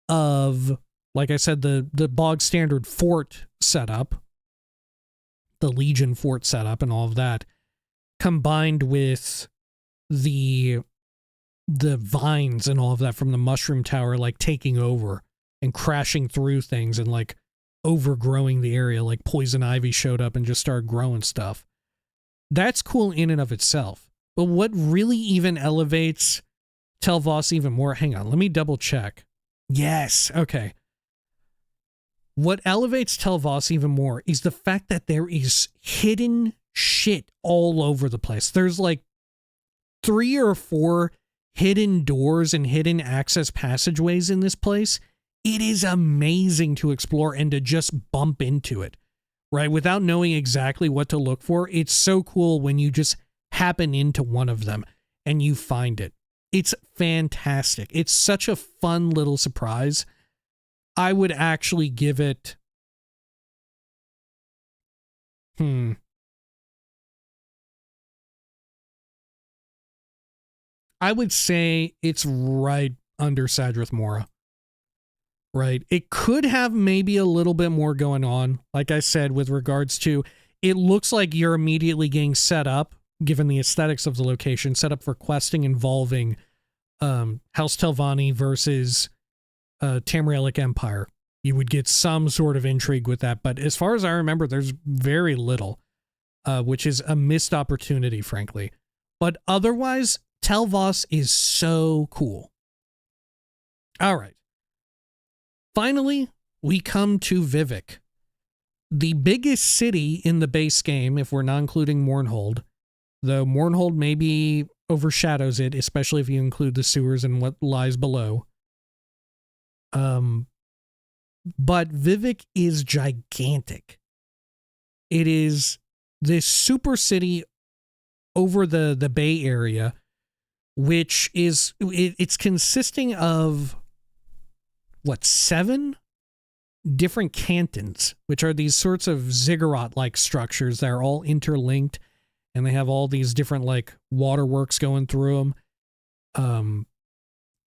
of, like I said, the bog standard fort setup, the Legion fort setup and all of that, combined with the vines and all of that from the mushroom tower, like taking over and crashing through things and like overgrowing the area, like poison ivy showed up and just started growing stuff. That's cool in and of itself. But what really even elevates Tel Voss even more, hang on, let me double check. Yes, okay. What elevates Tel Voss even more is the fact that there is hidden shit all over the place. There's like 3 or 4 hidden doors and hidden access passageways in this place. It is amazing to explore and to just bump into it, right? Without knowing exactly what to look for. It's so cool when you just happen into one of them and you find it. It's fantastic. It's such a fun little surprise. I would actually give it... I would say it's right under Sadrith Mora. Right? It could have maybe a little bit more going on, like I said, with regards to, it looks like you're immediately getting set up, given the aesthetics of the location, set up for questing involving House Telvanni versus Tamrielic Empire. You would get some sort of intrigue with that, but as far as I remember, there's very little, which is a missed opportunity, frankly. But otherwise, Tel Voss is so cool. All right. Finally, we come to Vivec, the biggest city in the base game, if we're not including Mournhold, though Mournhold maybe overshadows it, especially if you include the sewers and what lies below. But Vivec is gigantic. It is this super city over the Bay Area, which is, it's consisting of, 7 different cantons, which are these sorts of ziggurat-like structures that are all interlinked, and they have all these different, like, waterworks going through them.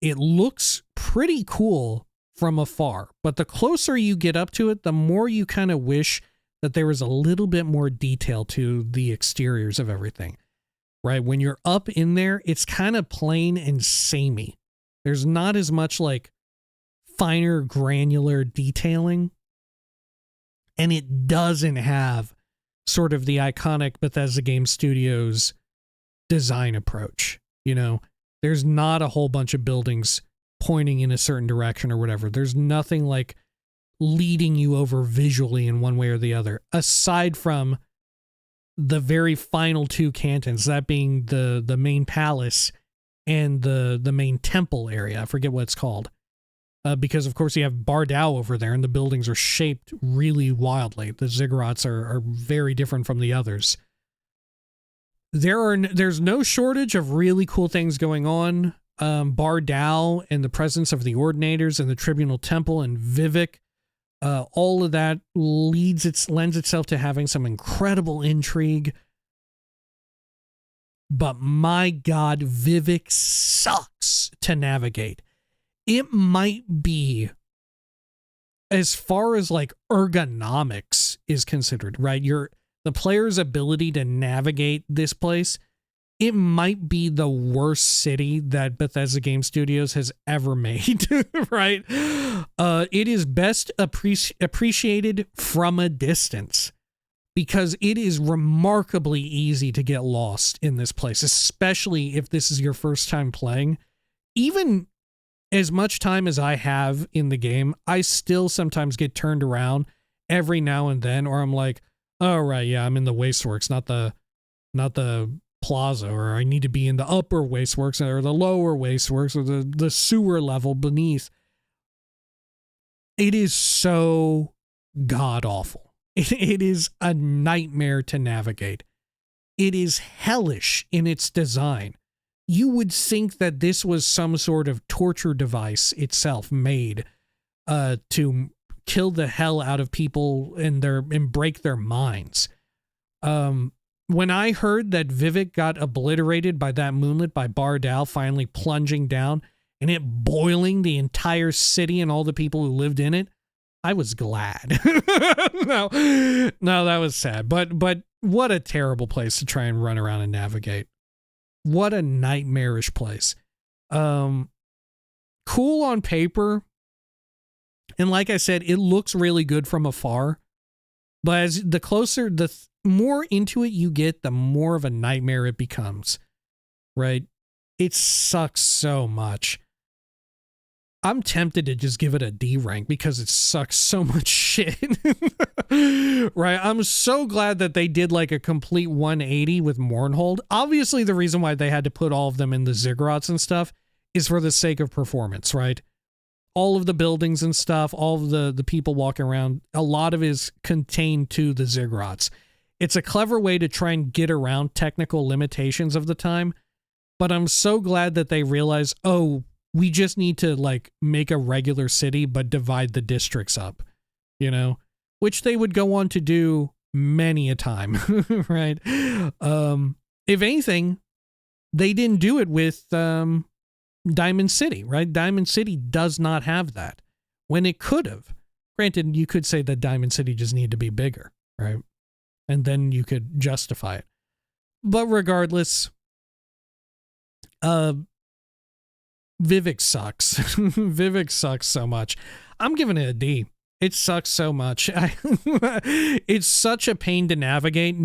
It looks pretty cool from afar, but the closer you get up to it, the more you kind of wish that there was a little bit more detail to the exteriors of everything, right? When you're up in there, it's kind of plain and samey. There's not as much like finer granular detailing, and it doesn't have sort of the iconic Bethesda Game Studios design approach. You know, there's not a whole bunch of buildings pointing in a certain direction or whatever. There's nothing like leading you over visually in one way or the other, aside from the very final two cantons, that being the main palace and the main temple area. I forget what it's called. Because, of course, you have Bardau over there, and the buildings are shaped really wildly. The ziggurats are very different from the others. There's no shortage of really cool things going on. Bardau and the presence of the Ordinators and the Tribunal Temple and Vivek, all of that lends itself to having some incredible intrigue. But my God, Vivek sucks to navigate. It might be, as far as like ergonomics is considered, right? The player's ability to navigate this place, it might be the worst city that Bethesda Game Studios has ever made, right? It is best appreciated from a distance, because it is remarkably easy to get lost in this place, especially if this is your first time playing. Even as much time as I have in the game, I still sometimes get turned around every now and then, or I'm like, oh, right, yeah, I'm in the Wasteworks, not the plaza, or I need to be in the upper Wasteworks or the lower Wasteworks or the sewer level beneath. It is so god-awful. It is a nightmare to navigate. It is hellish in its design. You would think that this was some sort of torture device itself made to kill the hell out of people and break their minds. When I heard that Vivek got obliterated by that moonlet, by Bardau finally plunging down and it boiling the entire city and all the people who lived in it, I was glad. No, that was sad. But what a terrible place to try and run around and navigate. What a nightmarish place. Cool on paper. And like I said, it looks really good from afar. But as the more into it you get, the more of a nightmare it becomes. Right? It sucks so much. I'm tempted to just give it a D rank because it sucks so much shit. Right? I'm so glad that they did like a complete 180 with Mournhold. Obviously, the reason why they had to put all of them in the ziggurats and stuff is for the sake of performance, right? All of the buildings and stuff, all of the people walking around, a lot of it is contained to the ziggurats. It's a clever way to try and get around technical limitations of the time, but I'm so glad that they realized, oh, we just need to like make a regular city, but divide the districts up, you know, which they would go on to do many a time, right? If anything, they didn't do it with Diamond City, right? Diamond City does not have that when it could have. Granted, you could say that Diamond City just needed to be bigger, right? And then you could justify it. But regardless, Vivek sucks. Vivek sucks so much. I'm giving it a D. It sucks so much. It's such a pain to navigate.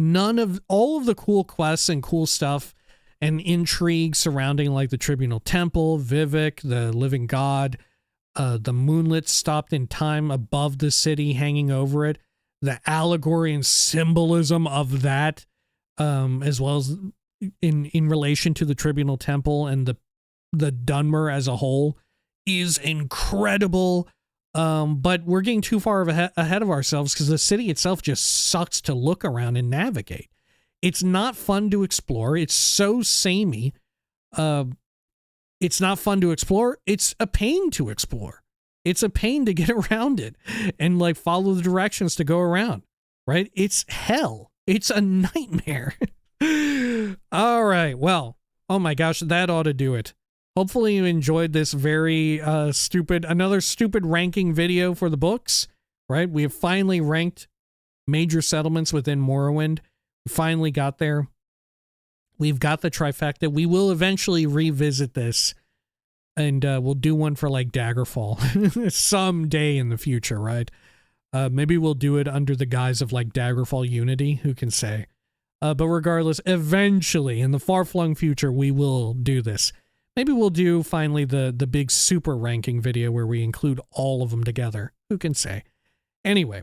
All of the cool quests and cool stuff and intrigue surrounding like the Tribunal Temple, Vivek, the Living God, the moonlet stopped in time above the city, hanging over it, the allegory and symbolism of that, as well as in relation to the Tribunal Temple and the Dunmer as a whole, is incredible. But we're getting too far ahead of ourselves because the city itself just sucks to look around and navigate. It's not fun to explore. It's so samey. It's not fun to explore. It's a pain to explore. It's a pain to get around it and like follow the directions to go around, right? It's hell. It's a nightmare. All right. Well, oh my gosh, that ought to do it. Hopefully you enjoyed this very another stupid ranking video for the books, right? We have finally ranked major settlements within Morrowind. We finally got there. We've got the trifecta. We will eventually revisit this, and we'll do one for like Daggerfall someday in the future, right? Maybe we'll do it under the guise of like Daggerfall Unity, who can say? But regardless, eventually, in the far-flung future, we will do this. Maybe we'll do, finally, the big super ranking video where we include all of them together. Who can say? Anyway,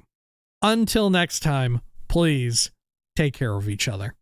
until next time, please take care of each other.